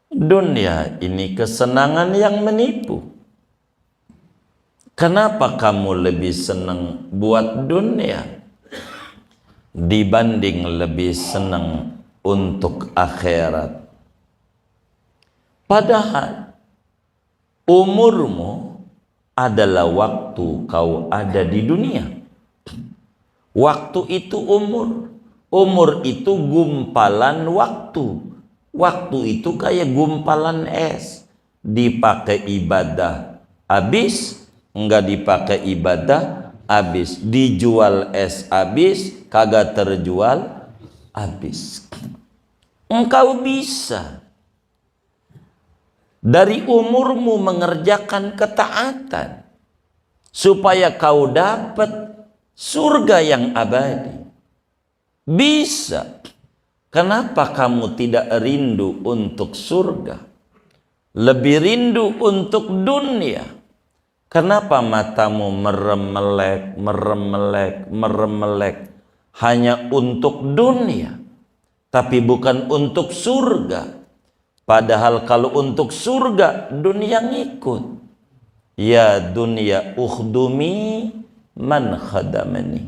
Dunia ini kesenangan yang menipu. Kenapa kamu lebih senang buat dunia dibanding lebih senang untuk akhirat? Padahal umurmu adalah waktu kau ada di dunia. Waktu itu umur. Umur itu gumpalan waktu. Waktu itu kayak gumpalan es. Dipakai ibadah habis, enggak dipakai ibadah habis. Dijual es habis, kagak terjual habis. Engkau bisa dari umurmu mengerjakan ketaatan supaya kau dapat surga yang abadi. Bisa. Kenapa kamu tidak rindu untuk surga? Lebih rindu untuk dunia. Kenapa matamu meremelek hanya untuk dunia, tapi bukan untuk surga? Padahal kalau untuk surga, dunia ngikut. Ya dunia ukhdumi man khadamani.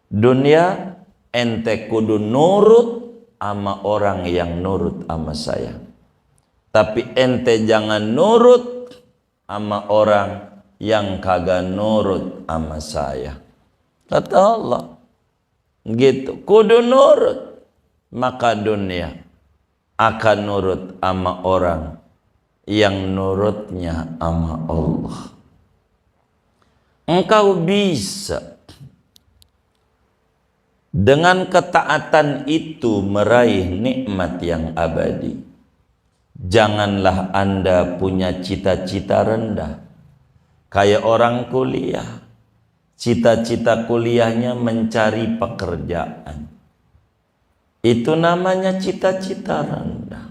Dunia ente kudu nurut sama orang yang nurut sama saya. Tapi ente jangan nurut sama orang yang kagak nurut sama saya. Kata Allah. Gitu. Kudu nurut. Maka dunia akan nurut sama orang yang nurutnya sama Allah. Engkau bisa dengan ketaatan itu meraih nikmat yang abadi. Janganlah Anda punya cita-cita rendah. Kayak orang kuliah, cita-cita kuliahnya mencari pekerjaan. Itu namanya cita-cita rendah.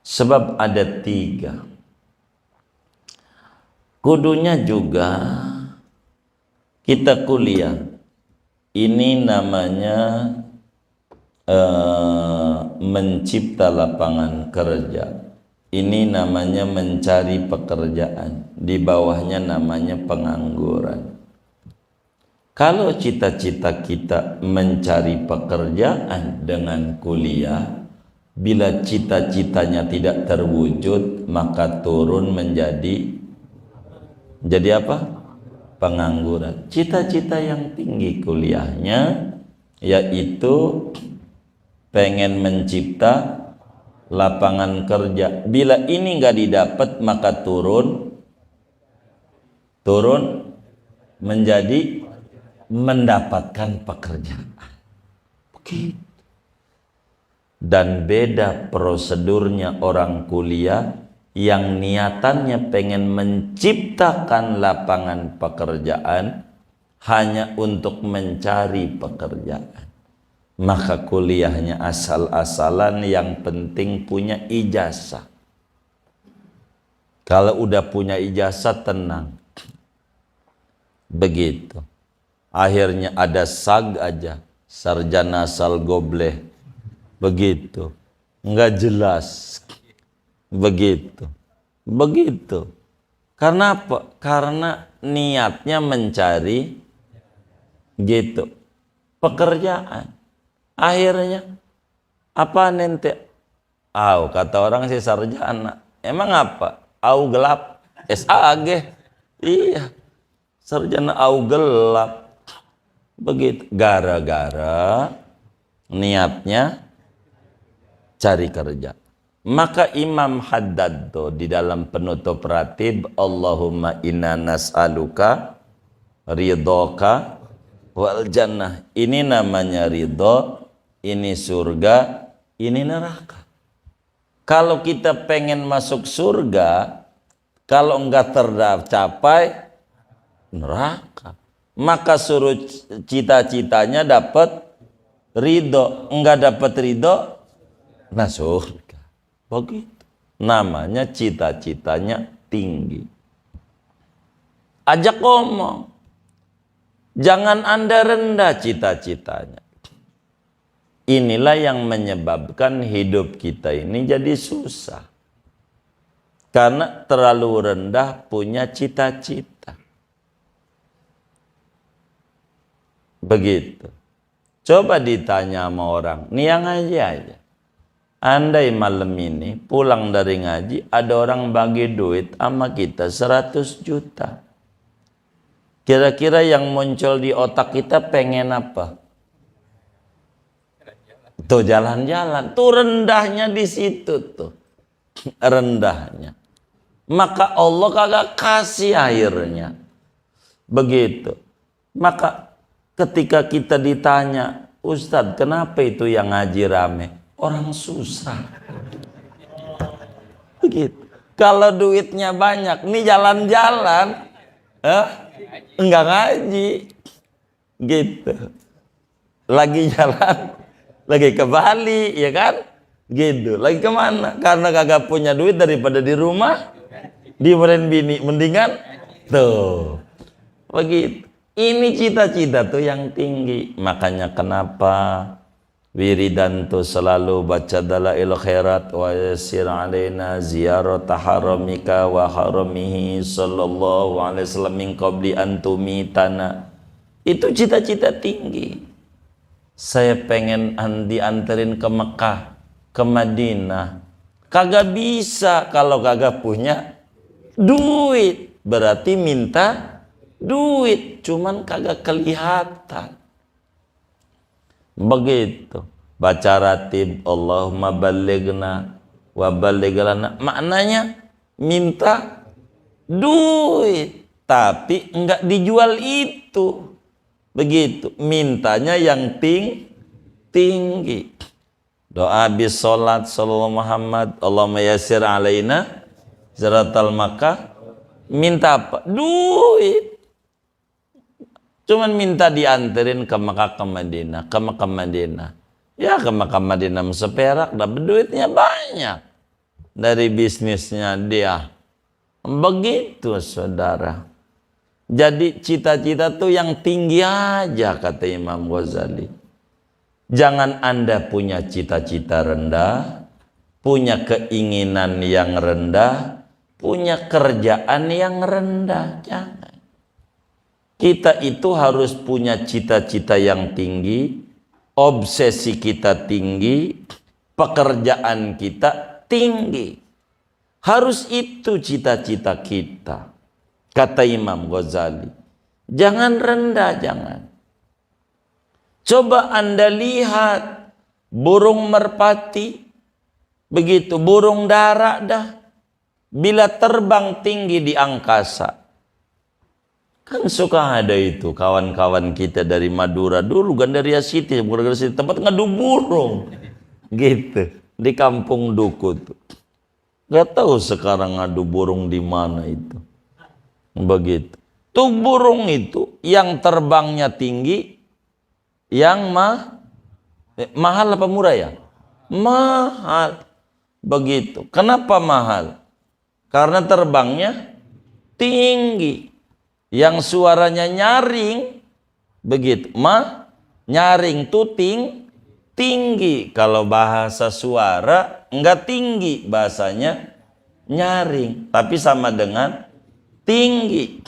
Sebab ada 3. Kudunya juga kita kuliah. Ini namanya mencipta lapangan kerja. Ini namanya mencari pekerjaan. Di bawahnya namanya pengangguran. Kalau cita-cita kita mencari pekerjaan dengan kuliah, bila cita-citanya tidak terwujud, maka turun menjadi apa? Pengangguran. Cita-cita yang tinggi kuliahnya yaitu pengen mencipta lapangan kerja. Bila ini nggak didapat, maka turun menjadi mendapatkan pekerjaan. Begitu. Dan beda prosedurnya orang kuliah yang niatannya pengen menciptakan lapangan pekerjaan hanya untuk mencari pekerjaan. Maka kuliahnya asal-asalan, yang penting punya ijazah. Kalau udah punya ijazah tenang. Begitu. Akhirnya ada SAG aja, sarjana asal gobleh. Begitu. Enggak jelas. Begitu. Karena apa? Karena niatnya mencari gitu pekerjaan. Akhirnya apa nanti? Kata orang sih sarjana. Emang apa? Gelap. SAG. Iya. Sarjana gelap. Begitu. Gara-gara niatnya cari kerja. Maka Imam Haddad tuh di dalam penutup ratib, Allahumma inna nas'aluka ridhoka wal jannah. Ini namanya ridho, ini surga, ini neraka. Kalau kita pengen masuk surga, kalau enggak tercapai neraka, maka suruh cita-citanya dapat ridho. Enggak dapat ridho, nah surga. Begitu. Namanya cita-citanya tinggi. Ajak ngomong. Jangan Anda rendah cita-citanya. Inilah yang menyebabkan hidup kita ini jadi susah. Karena terlalu rendah punya cita-cita. Begitu. Coba ditanya sama orang, nih yang ngaji aja. Andai malam ini pulang dari ngaji, ada orang bagi duit sama kita 100 juta. Kira-kira yang muncul di otak kita pengen apa? Tuh jalan-jalan. Tuh rendahnya di situ tuh. Rendahnya. Maka Allah kagak kasih akhirnya. Begitu. Maka ketika kita ditanya, Ustadz kenapa itu yang ngaji rame? Orang susah. Begitu. Kalau duitnya banyak, nih jalan-jalan, enggak ngaji. Gitu. Lagi jalan, lagi ke Bali, ya kan? Gitu. Lagi kemana? Karena kagak punya duit, daripada di rumah, dibeliin bini, mendingan tuh. Begitu. Ini cita-cita tuh yang tinggi. Makanya kenapa wiridan tuh selalu baca dalail khairat wa yassir alaina ziyarata haramika wa haramihi sallallahu alaihi wasallam min qabli an tumitana. Itu cita-cita tinggi. Saya pengen dianterin ke Mekah, ke Madinah. Kagak bisa kalau kagak punya duit. Berarti minta duit, cuman kagak kelihatan. Begitu. Baca ratib Allahumma ballighna wa balligh lana. Maknanya minta duit, tapi enggak dijual itu. Begitu. Mintanya yang tinggi. Doa habis salat sallallahu Muhammad, Allahumma yassir alaina ziratal Makkah Minta apa? Duit. Cuman minta dianterin ke Mekah ke Madinah, ke Mekah Madinah. Ya ke Mekah Madinah seperak, dapat duitnya banyak. Dari bisnisnya dia. Begitu saudara. Jadi cita-cita tuh yang tinggi aja kata Imam Ghazali. Jangan Anda punya cita-cita rendah, punya keinginan yang rendah, punya kerjaan yang rendah. Jangan. Kita itu harus punya cita-cita yang tinggi, obsesi kita tinggi, pekerjaan kita tinggi. Harus itu cita-cita kita. Kata Imam Ghazali, jangan rendah, jangan. Coba Anda lihat burung merpati, begitu burung dara dah, bila terbang tinggi di angkasa. Kan suka ada itu kawan-kawan kita dari Madura dulu, Gandaria City, tempat ngadu burung, gitu di kampung Duku tuh. Gak tahu sekarang ngadu burung di mana itu. Begitu. Tuh burung itu yang terbangnya tinggi, yang mahal apa murah ya? Mahal. Begitu. Kenapa mahal? Karena terbangnya tinggi. Yang suaranya nyaring. Begitu. Nyaring tuh tinggi. Kalau bahasa suara enggak tinggi, bahasanya nyaring. Tapi sama dengan tinggi.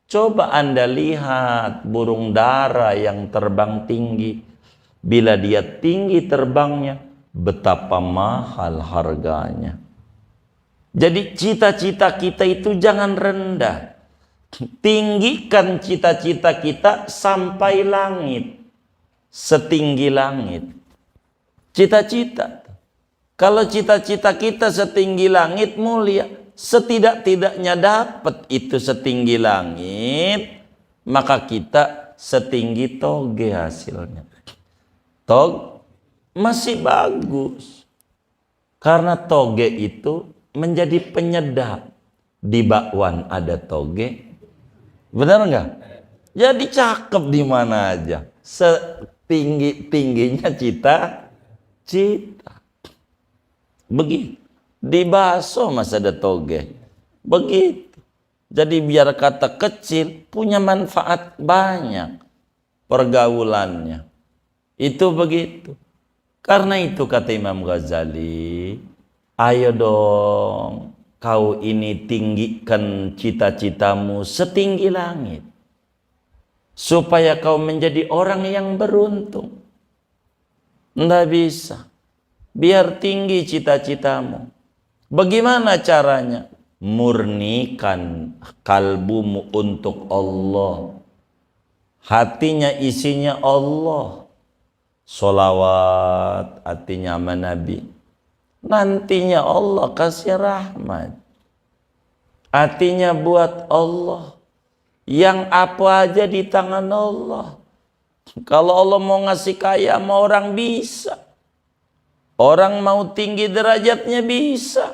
Coba Anda lihat burung dara yang terbang tinggi. Bila dia tinggi terbangnya, betapa mahal harganya. Jadi cita-cita kita itu jangan rendah. Tinggikan cita-cita kita sampai langit. Setinggi langit. Cita-cita. Kalau cita-cita kita setinggi langit, mulia. Setidak-tidaknya dapat itu setinggi langit, maka kita setinggi toge hasilnya. Masih bagus. Karena toge itu menjadi penyedap. Di bakwan ada toge. Benar enggak? Jadi cakep di mana aja. Setinggi-tingginya cita-cita. Begitu. Di bakso masih ada toge. Begitu. Jadi biar kata kecil punya manfaat banyak pergaulannya. Itu begitu. Karena itu kata Imam Ghazali, ayo dong kau ini tinggikan cita-citamu setinggi langit. Supaya kau menjadi orang yang beruntung. Nggak bisa. Biar tinggi cita-citamu. Bagaimana caranya? Murnikan kalbumu untuk Allah. Hatinya isinya Allah. Solawat hatinya sama Nabi. Nantinya Allah kasih rahmat. Hatinya buat Allah. Yang apa aja di tangan Allah. Kalau Allah mau ngasih kaya sama orang bisa. Orang mau tinggi derajatnya bisa.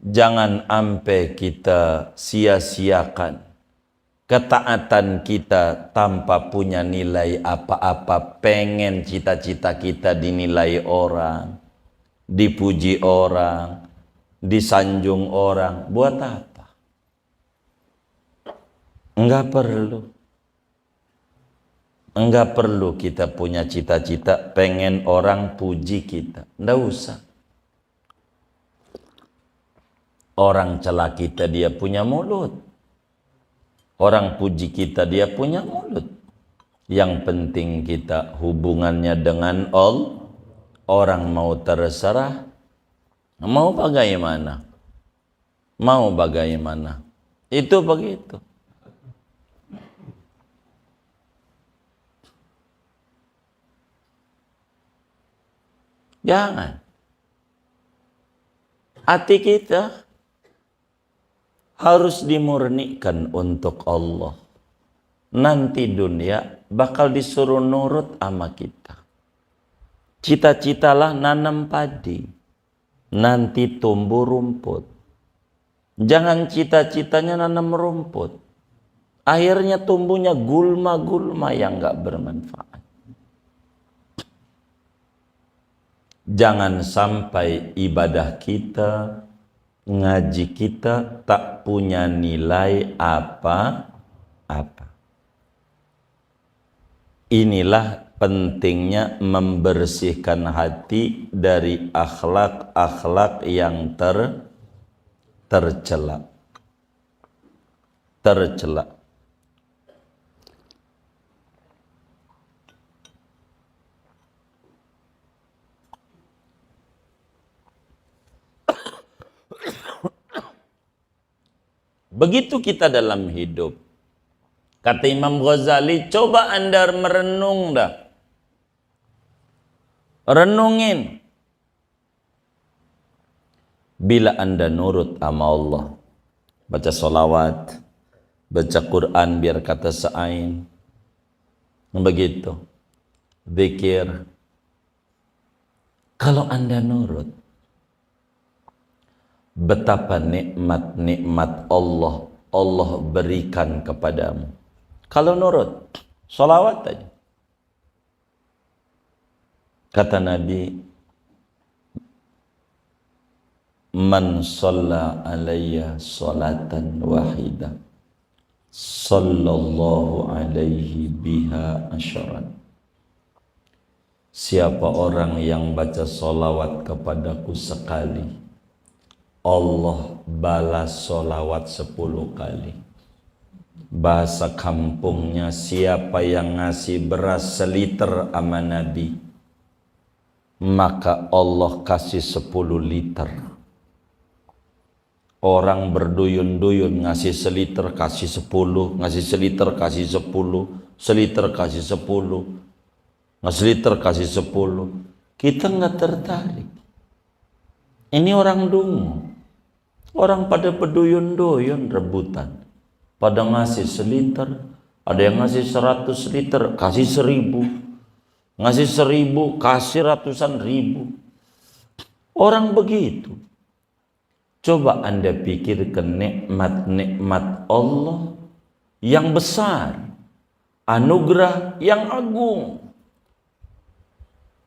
Jangan sampai kita sia-siakan ketaatan kita tanpa punya nilai apa-apa. Pengen cita-cita kita dinilai orang, dipuji orang, disanjung orang. Buat apa? Enggak perlu. Enggak perlu kita punya cita-cita pengen orang puji kita. Enggak usah. Orang celah kita dia punya mulut. Orang puji kita dia punya mulut. Yang penting kita hubungannya dengan Allah. Orang mau terserah. Mau bagaimana? Mau bagaimana? Itu begitu. Jangan. Hati kita harus dimurnikan untuk Allah. Nanti dunia bakal disuruh nurut sama kita. Cita-citalah nanam padi. Nanti tumbuh rumput. Jangan cita-citanya nanam rumput. Akhirnya tumbuhnya gulma-gulma yang gak bermanfaat. Jangan sampai ibadah kita, ngaji kita tak punya nilai apa-apa. Inilah pentingnya membersihkan hati dari akhlak-akhlak yang tercela. Begitu kita dalam hidup. Kata Imam Ghazali, coba Anda merenung dah. Renungin. Bila Anda nurut sama Allah, baca solawat, baca Quran biar kata seain, begitu, zikir. Kalau Anda nurut, betapa nikmat-nikmat Allah berikan kepadamu. Kalau nurut, solawat aja. Kata Nabi, man shalla alayya salatan wahidah sallallahu alaihi biha asyaran. Siapa orang yang baca solawat kepadaku sekali, Allah balas solawat 10 kali. Bahasa kampungnya, siapa yang ngasih beras seliter sama Nabi, maka Allah kasih 10 liter. Orang berduyun-duyun ngasih seliter kasih 10, ngasih seliter kasih 10, seliter kasih 10, ngasih liter kasih 10. Kita nggak tertarik. Ini orang dungu. Orang pada berduyun-duyun rebutan. Pada ngasih seliter, ada yang ngasih 100 liter, kasih 1000. Ngasih 1000, kasih ratusan ribu. Orang begitu. Coba Anda pikirkan nikmat-nikmat Allah yang besar, anugerah yang agung.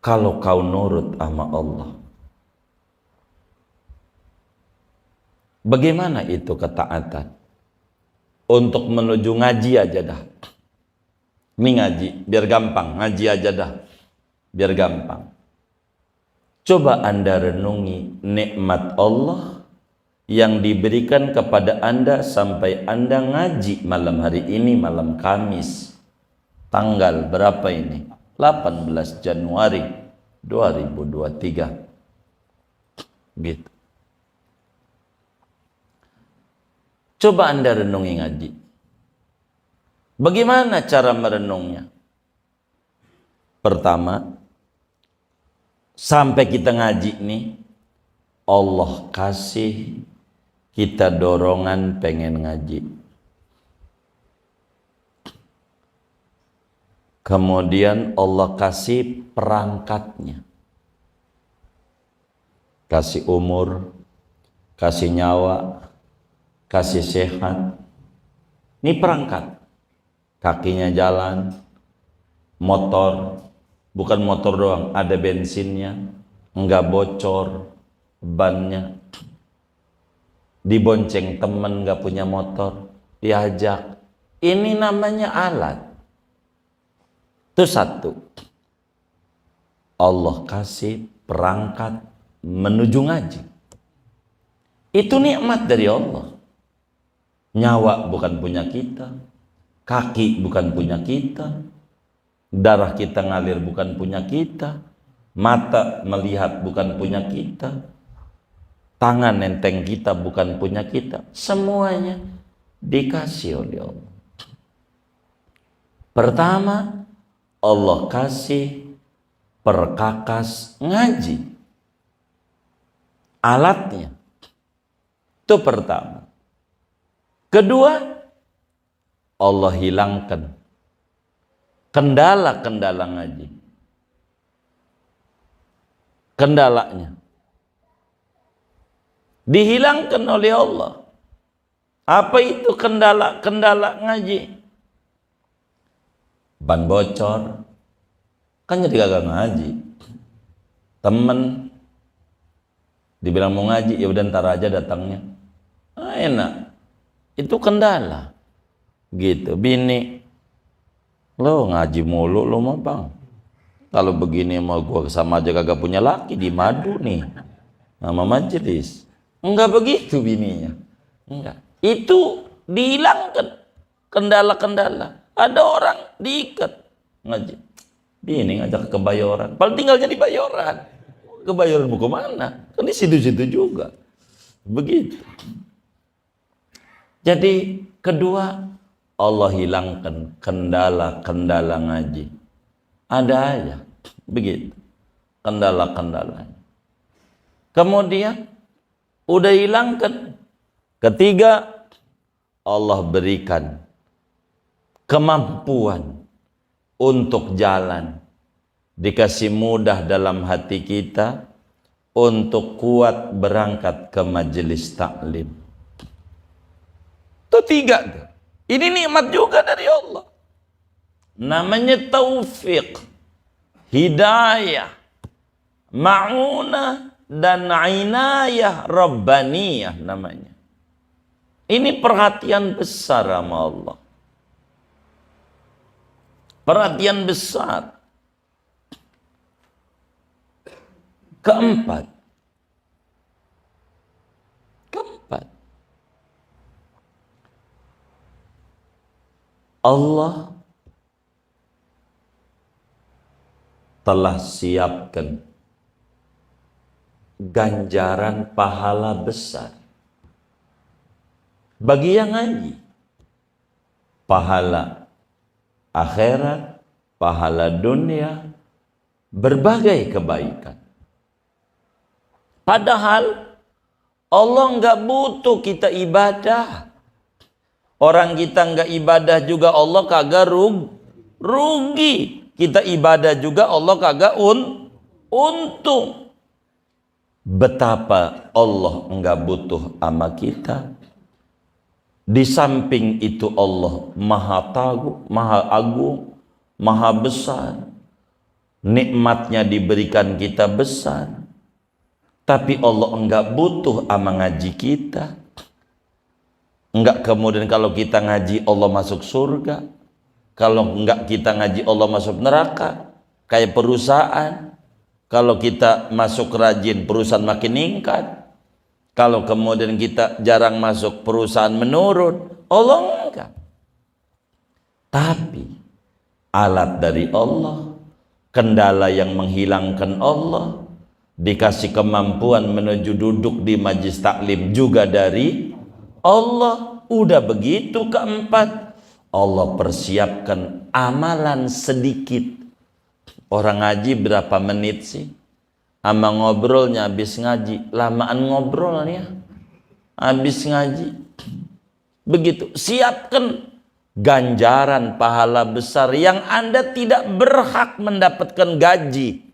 Kalau kau nurut sama Allah, bagaimana itu ketaatan? Untuk menuju ngaji aja dah. Ini ngaji, biar gampang. Ngaji aja dah, biar gampang. Coba Anda renungi nikmat Allah yang diberikan kepada Anda sampai Anda ngaji malam hari ini, malam Kamis. Tanggal berapa ini? 18 Januari 2023. Gitu. Coba Anda renungi ngaji. Bagaimana cara merenungnya? Pertama, sampai kita ngaji nih, Allah kasih kita dorongan pengen ngaji. Kemudian Allah kasih perangkatnya. Kasih umur, kasih nyawa, kasih sehat. Ini perangkat. Kakinya jalan, motor, bukan motor doang, ada bensinnya, enggak bocor bannya. Dibonceng temen gak punya motor, diajak. Ini namanya alat. Itu satu. Allah kasih perangkat menuju ngaji. Itu nikmat dari Allah. Nyawa bukan punya kita, kaki bukan punya kita, darah kita ngalir bukan punya kita, mata melihat bukan punya kita, tangan nenteng kita bukan punya kita. Semuanya dikasih oleh Allah. Pertama, Allah kasih perkakas ngaji, alatnya. Itu pertama. Kedua, Allah hilangkan kendala-kendala ngaji. Kendalanya dihilangkan oleh Allah. Apa itu kendala ngaji? Ban bocor, kan jadi kagak ngaji. Temen dibilang mau ngaji, ya udah ntar aja datangnya. Enak. Itu kendala. Gitu. Bini, lo ngaji mulu lo mah bang. Kalau begini mau gua sama aja kagak punya laki, di madu nih sama majelis. Enggak begitu bininya. Enggak. Itu dihilangkan kendala-kendala. Ada orang diikat ngaji. Bini ngajak ke Bayoran. Paling tinggalnya di Bayoran. Ke Bayoran mau kemana? Kan di situ-situ juga. Begitu. Jadi kedua, Allah hilangkan kendala-kendala ngaji. Ada aja. Begitu. Kendala-kendalanya. Kemudian udah hilangkan. Ketiga, Allah berikan kemampuan untuk jalan. Dikasih mudah dalam hati kita untuk kuat berangkat ke majelis taklim. Itu tiga tuh. Ini nikmat juga dari Allah. Namanya taufik, hidayah, ma'unah, dan inayah rabbaniyah namanya. Ini perhatian besar sama Allah. Perhatian besar. Keempat. Allah telah siapkan ganjaran pahala besar bagi yang ngaji. Pahala akhirat, pahala dunia, berbagai kebaikan. Padahal Allah nggak butuh kita ibadah. Orang kita nggak ibadah juga Allah kagak rugi. Kita ibadah juga Allah kagak untung. Betapa Allah nggak butuh sama kita. Di samping itu Allah maha agung, maha besar. Nikmatnya diberikan kita besar. Tapi Allah enggak butuh sama ngaji kita. Enggak kemudian kalau kita ngaji Allah masuk surga. Kalau enggak kita ngaji Allah masuk neraka. Kayak perusahaan. Kalau kita masuk rajin perusahaan makin meningkat. Kalau kemudian kita jarang masuk perusahaan menurun. Allah enggak. Tapi alat dari Allah, kendala yang menghilangkan Allah, dikasih kemampuan menuju duduk di majlis taklim juga dari Allah. Udah begitu keempat, Allah persiapkan amalan sedikit. Orang ngaji berapa menit sih? Ama ngobrolnya habis ngaji, lamaan ngobrolnya habis ngaji. Begitu, siapkan ganjaran pahala besar yang Anda tidak berhak mendapatkan gaji.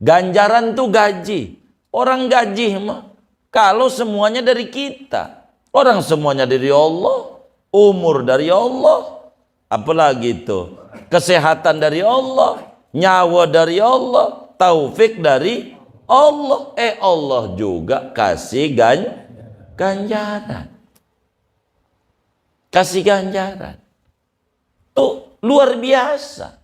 Ganjaran tuh gaji. Orang gaji mah kalau semuanya dari kita. Orang semuanya dari Allah, umur dari Allah, apalagi itu kesehatan dari Allah, nyawa dari Allah, taufik dari Allah. Allah juga kasih ganjaran. Kasih ganjaran. Tuh luar biasa.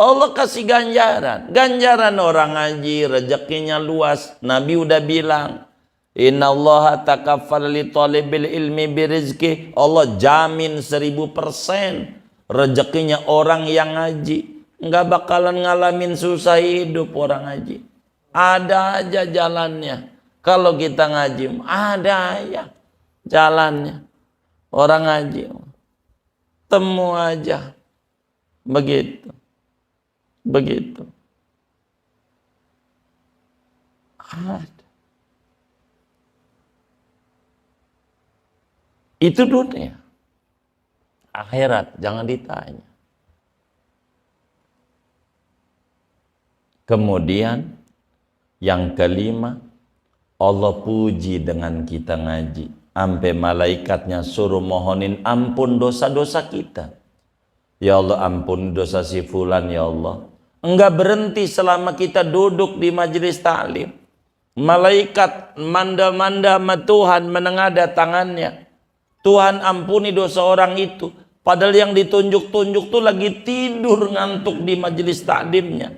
Allah kasih ganjaran. Ganjaran orang ngaji, rezekinya luas. Nabi udah bilang, Inna Allah takaffal li talibil ilmi birizki. Allah jamin 1000% rezekinya orang yang ngaji. Nggak bakalan ngalamin susah hidup orang ngaji. Ada aja jalannya. Kalau kita ngaji, ada aja jalannya. Orang ngaji, temu aja. Begitu. Begitu. Ada. Itu dunia. Akhirat jangan ditanya. Kemudian yang kelima, Allah puji dengan kita ngaji. Sampai malaikatnya suruh mohonin ampun dosa-dosa kita. Ya Allah, ampun dosa si fulan ya Allah. Enggak berhenti selama kita duduk di majelis taklim. Malaikat manda-manda sama Tuhan menengadah tangannya. Tuhan ampuni dosa orang itu. Padahal yang ditunjuk-tunjuk tuh lagi tidur ngantuk di majelis taklimnya.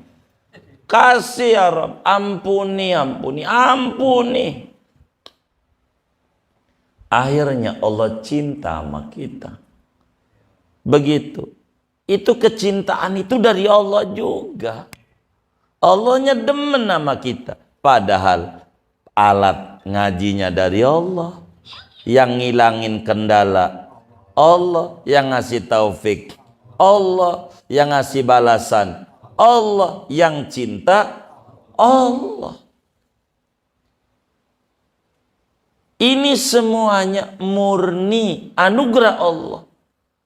Kasih ya Rabb, ampuni, ampuni, ampuni. Akhirnya Allah cinta sama kita. Begitu. Itu kecintaan itu dari Allah juga. Allahnya demen sama kita. Padahal alat ngajinya dari Allah. Yang ngilangin kendala Allah. Yang ngasih taufik Allah. Yang ngasih balasan Allah. Yang cinta Allah. Ini semuanya murni anugerah Allah.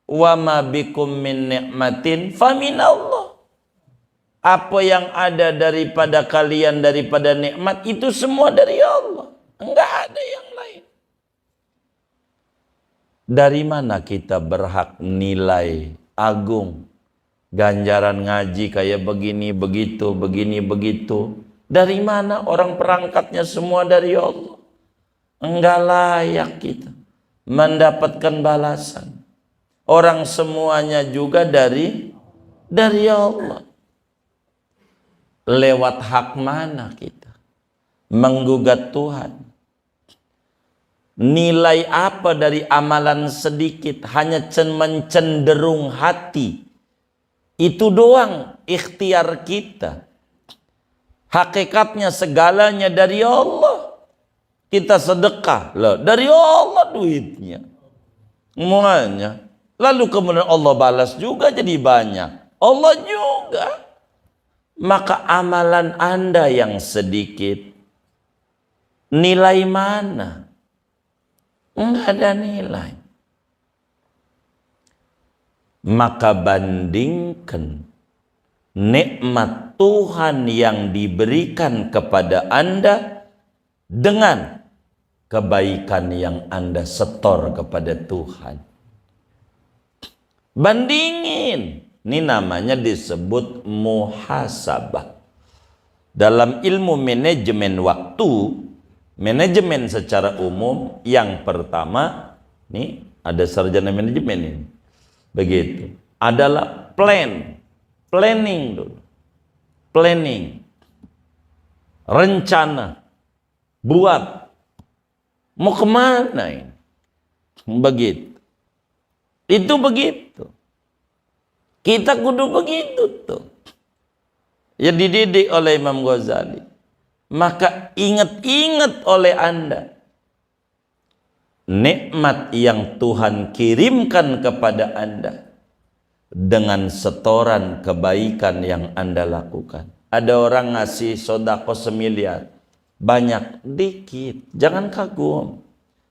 Wa ma bikum min ni'matin famin Allah. Apa yang ada daripada kalian daripada nikmat itu semua dari Allah. Enggak ada yang lain. Dari mana kita berhak nilai agung ganjaran ngaji kayak begini begitu, begini begitu? Dari mana? Orang perangkatnya semua dari Allah. Enggak layak kita mendapatkan balasan. Orang semuanya juga dari Allah. Lewat hak mana kita menggugat Tuhan? Nilai apa dari amalan sedikit? Hanya mencenderung hati. Itu doang ikhtiar kita. Hakikatnya segalanya dari Allah. Kita sedekah loh, dari Allah duitnya semuanya. Lalu kemudian Allah balas juga jadi banyak. Allah juga. Maka amalan Anda yang sedikit, nilai mana? Enggak ada nilai. Maka bandingkan nikmat Tuhan yang diberikan kepada Anda dengan kebaikan yang Anda setor kepada Tuhan. Bandingin. Ini namanya disebut muhasabah. Dalam ilmu manajemen waktu, manajemen secara umum, yang pertama, nih ada sarjana manajemen ini. Begitu. Adalah planning dulu. Planning. Rencana. Buat. Mau kemana ini? Begitu. Itu begitu. Kita kudu begitu tuh. Ya dididik oleh Imam Ghazali. Maka ingat-ingat oleh Anda nikmat yang Tuhan kirimkan kepada Anda dengan setoran kebaikan yang Anda lakukan. Ada orang ngasih sodako 1 miliar. Banyak, dikit. Jangan kagum.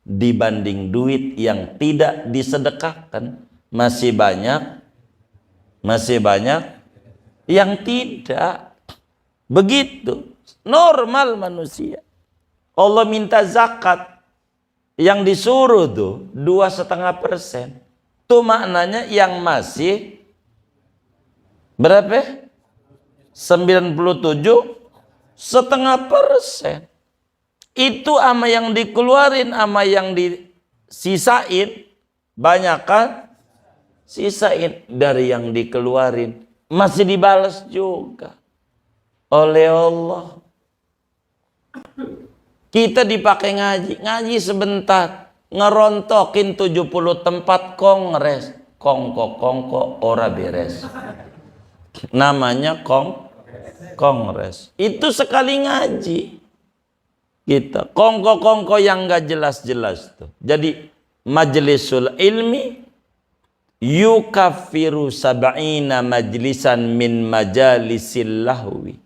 Dibanding duit yang tidak disedekahkan, masih banyak yang tidak. Begitu normal manusia. Allah minta zakat, yang disuruh tuh 2,5%. Itu maknanya yang masih berapa? 97,5%. Itu ama yang dikeluarin, ama yang disisain, banyak kan? Sisain dari yang dikeluarin, masih dibalas juga oleh Allah. Kita dipakai ngaji sebentar, ngerontokin 70 tempat kongres, kongko ora beres. Namanya kongres. Itu sekali ngaji. Kita kongko yang gak jelas-jelas tuh. Jadi majlisul ilmi yukaffiru sab'ina majlisan min majalisil lahwi.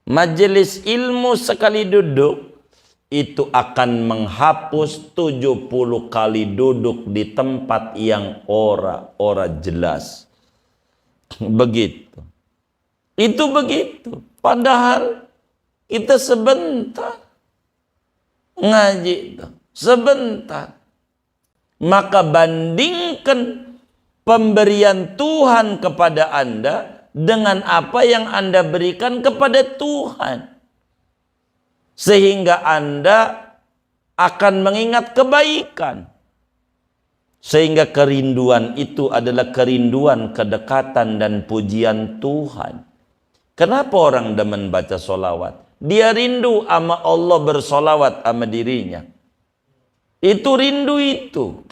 Majelis ilmu sekali duduk itu akan menghapus 70 kali duduk di tempat yang ora jelas. Begitu. Itu begitu. Padahal kita sebentar ngaji itu, sebentar. Maka bandingkan pemberian Tuhan kepada Anda dengan apa yang Anda berikan kepada Tuhan. Sehingga Anda akan mengingat kebaikan. Sehingga kerinduan itu adalah kerinduan kedekatan dan pujian Tuhan. Kenapa orang demen baca solawat? Dia rindu sama Allah bersolawat sama dirinya. Itu rindu itu.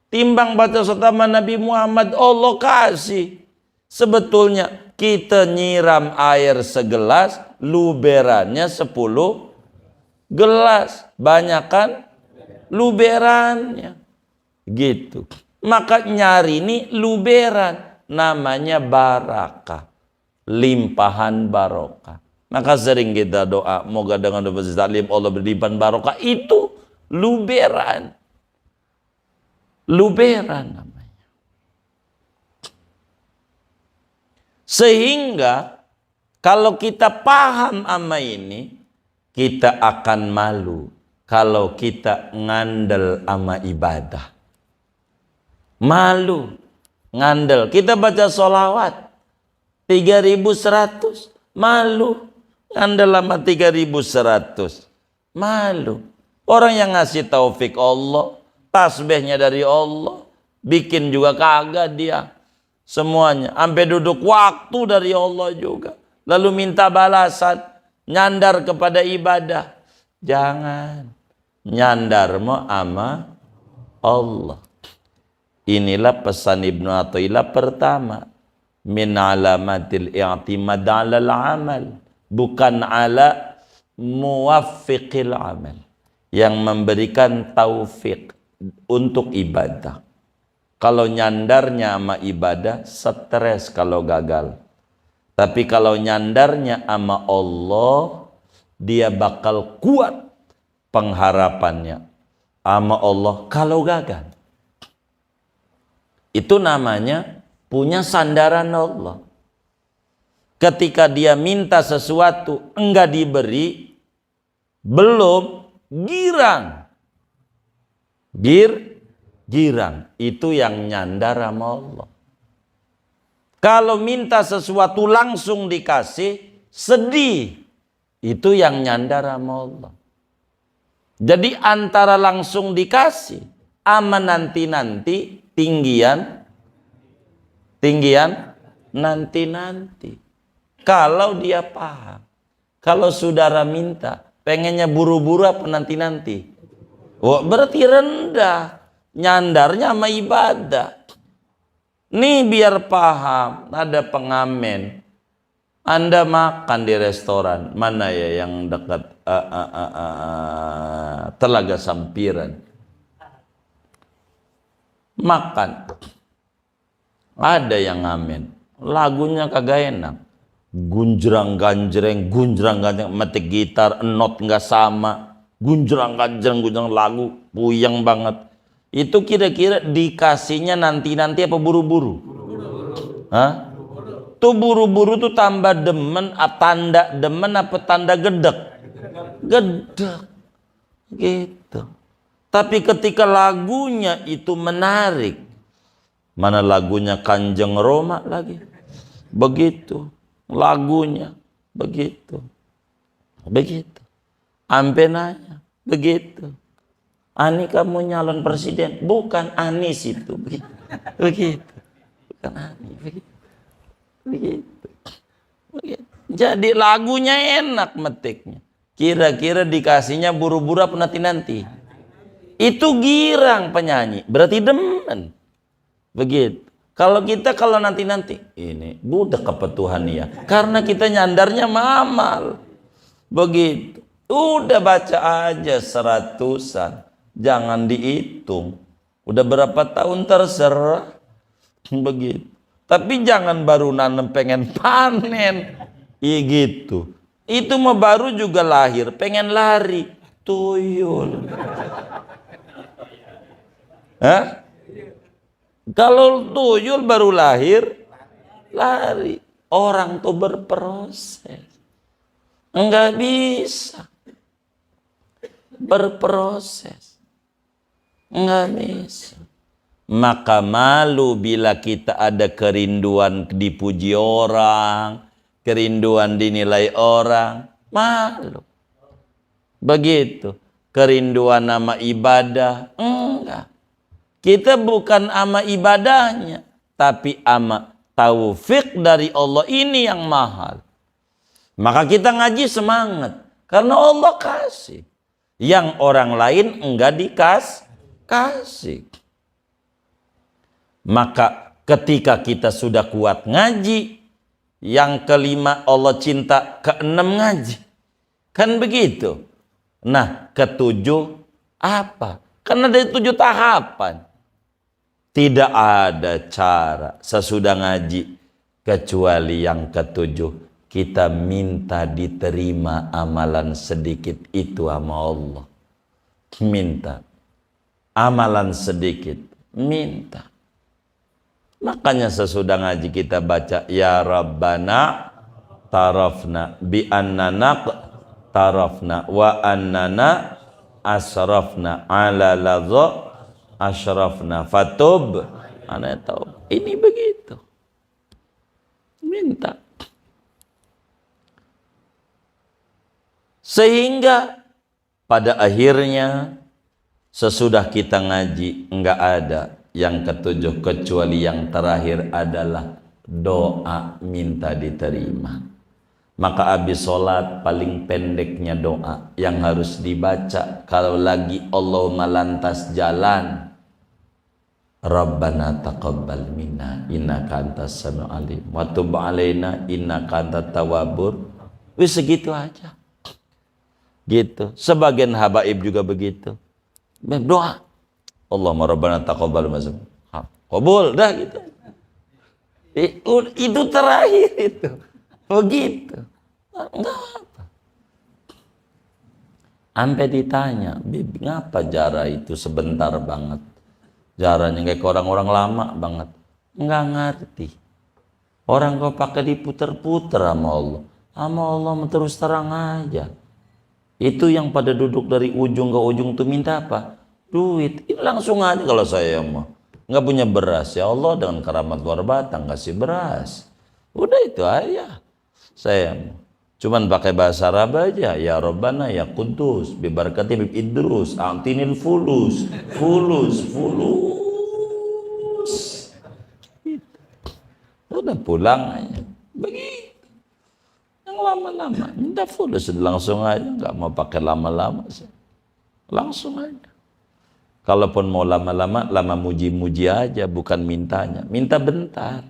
Timbang baca salawat Nabi Muhammad, Allah kasih. Sebetulnya kita nyiram air segelas, luberannya 10 gelas. Banyak kan luberannya. Gitu. Maka nyari ini luberan, namanya barakah, limpahan barokah. Maka sering kita doa, moga dengan doa taklim Allah berlimpahan barokah. Itu luberan, luberan namanya. Sehingga kalau kita paham ama ini, kita akan malu kalau kita ngandel ama ibadah. Malu, ngandel. Kita baca sholawat 3100, malu. Ngandel sama 3100, malu. Orang yang ngasih taufik Allah, tasbihnya dari Allah, bikin juga kagak dia. Semuanya, sampai duduk waktu dari Allah juga. Lalu minta balasan, nyandar kepada ibadah. Jangan, nyandar mau ama Allah. Inilah pesan Ibnu Athaillah pertama. Min alamatil i'timad 'alal amal, bukan ala muwaffiqil amal, yang memberikan taufik untuk ibadah. Kalau nyandarnya sama ibadah, stres kalau gagal. Tapi kalau nyandarnya sama Allah, dia bakal kuat pengharapannya sama Allah kalau gagal. Itu namanya punya sandaran Allah. Ketika dia minta sesuatu enggak diberi, belum, girang. Girang. Itu yang nyandar sama Allah. Kalau minta sesuatu langsung dikasih, sedih. Itu yang nyandar sama Allah. Jadi antara langsung dikasih sama nanti-nanti, tinggian nanti-nanti. Kalau dia paham, kalau saudara minta pengennya buru-buru apa nanti-nanti, oh, berarti rendah, nyandarnya sama ibadah. Nih biar paham, ada pengamen, Anda makan di restoran mana ya yang dekat Telaga Sampiran, makan, ada yang ngamen, lagunya kagak enak, gunjrang ganjreng, metik gitar, not nggak sama, gunjrang lagu puyeng banget. Itu kira-kira dikasihnya nanti-nanti apa buru-buru? Hah? Tuh buru-buru tuh tambah demen, tanda demen apa tanda gedek? Gedek. Gitu. Tapi ketika lagunya itu menarik, mana lagunya Kanjeng Roma lagi, begitu lagunya, begitu, ampe nanya, begitu, Ani kamu nyalon presiden, bukan Anis itu, begitu, bukan Ani, begitu. Jadi lagunya enak metiknya, kira-kira dikasihnya buru-buru apa nanti-nanti. Itu girang penyanyi, berarti demen. Begitu. Kalau kita kalau nanti-nanti, ini budak apa Tuhan ya? Karena kita nyandarnya mamal. Begitu. Udah baca aja 100-an. Jangan dihitung. Udah berapa tahun terserah. Begitu. Tapi jangan baru nanam pengen panen. Iya gitu. Itu mah baru juga lahir, pengen lari. Tuyul. Hah? Kalau tuyul baru lahir, lari. Orang tuh berproses. Enggak bisa. Berproses. Enggak bisa. Maka malu bila kita ada kerinduan dipuji orang, kerinduan dinilai orang, malu. Begitu. Kerinduan nama ibadah, enggak. Kita bukan ama ibadahnya, tapi ama taufik dari Allah, ini yang mahal. Maka kita ngaji semangat, karena Allah kasih. Yang orang lain enggak dikasih. Maka ketika kita sudah kuat ngaji, yang kelima Allah cinta, keenam ngaji. Kan begitu. Nah, ketujuh apa? Karena ada 7 tahapan. Tidak ada cara sesudah ngaji kecuali yang ketujuh. Kita minta diterima amalan sedikit itu sama Allah. Minta. Amalan sedikit. Minta. Makanya sesudah ngaji kita baca, Ya Rabbana tarafna bi annana tarafna wa annana asrafna ala ladha asrafna fatub. Ana tahu. Ini begitu. Minta. Sehingga pada akhirnya sesudah kita ngaji enggak ada yang ketujuh kecuali yang terakhir adalah doa minta diterima. Maka habis sholat paling pendeknya doa yang harus dibaca kalau lagi Allahumma lantas jalan. Rabbana taqabbal minna innaka antas samiul alim wa tub alaina innaka antat tawwabur. Wis segitu aja. Gitu. Sebagian habaib juga begitu. Doa. Allahumma rabbana taqabbal mazam. Qabul dah gitu. Itu terakhir itu. Begitu. Enggak apa. Sampai ditanya, Bib, ngapa jara itu sebentar banget? Jaranya kayak orang-orang lama banget. Enggak ngerti. Orang kau pakai diputer-puter sama Allah. Sama Allah terus terang aja. Itu yang pada duduk dari ujung ke ujung tuh minta apa? Duit. Ini langsung aja kalau saya mah. Nggak punya beras. Ya Allah dengan keramat luar batang kasih beras. Udah itu aja. Saya mah. Cuman pakai bahasa Arab aja. Ya Rabbana ya Qudus. Bibarakati bib Idrus. Antinil fulus. Fulus. Udah pulang aja. Begitu. Yang lama-lama. Minta fulus. Langsung aja. Nggak mau pakai lama-lama sih. Langsung aja. Kalaupun mau lama-lama, lama muji-muji aja, bukan mintanya. Minta bentar.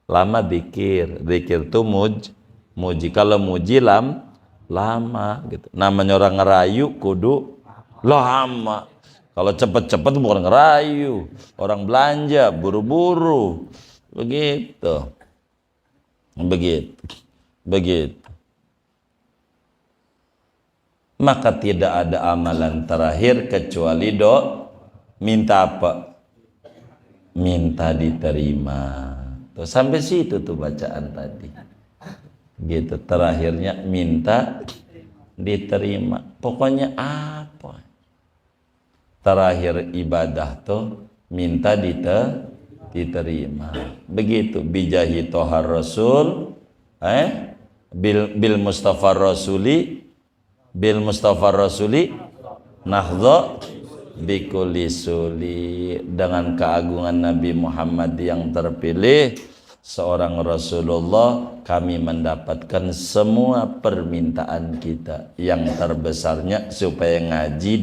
Lama zikir tuh muji. Kalau muji lama gitu. Namanya orang ngerayu kudu lama. Kalau cepet-cepet bukan ngerayu. Orang belanja buru-buru. Begitu. Maka tidak ada amalan terakhir kecuali minta apa? Minta diterima. Tuh, sampai situ tuh bacaan tadi. Gitu, terakhirnya minta diterima. Pokoknya apa? Terakhir ibadah tuh minta diterima. Begitu bijahi tohar rasul, bil Mustafa Rasuli nahdha bikulli suli. Dengan keagungan Nabi Muhammad yang terpilih seorang Rasulullah, kami mendapatkan semua permintaan kita. Yang terbesarnya supaya ngaji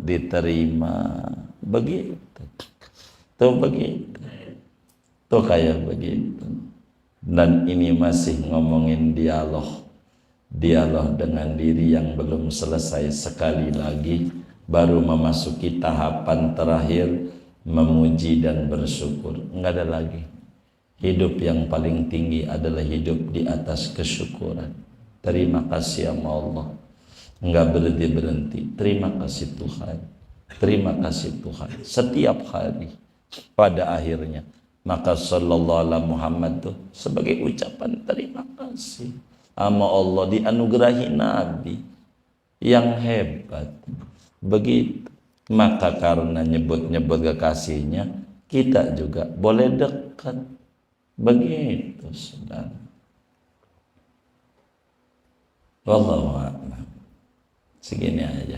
diterima. Begitu. Tuh kayak begitu. Dan ini masih ngomongin dialog dengan diri yang belum selesai. Sekali lagi baru memasuki tahapan terakhir, memuji dan bersyukur. Enggak ada lagi. Hidup yang paling tinggi adalah hidup di atas kesyukuran. Terima kasih sama Allah. Enggak berhenti. Terima kasih Tuhan. Terima kasih Tuhan. Setiap hari pada akhirnya. Maka sallallahu alaihi Muhammad tuh sebagai ucapan terima kasih sama Allah, dianugerahi Nabi yang hebat. Begitu. Maka karena nyebut-nyebut kekasihnya, kita juga boleh dekat. Begitu, saudara. Wallahu a'lam. Segini aja.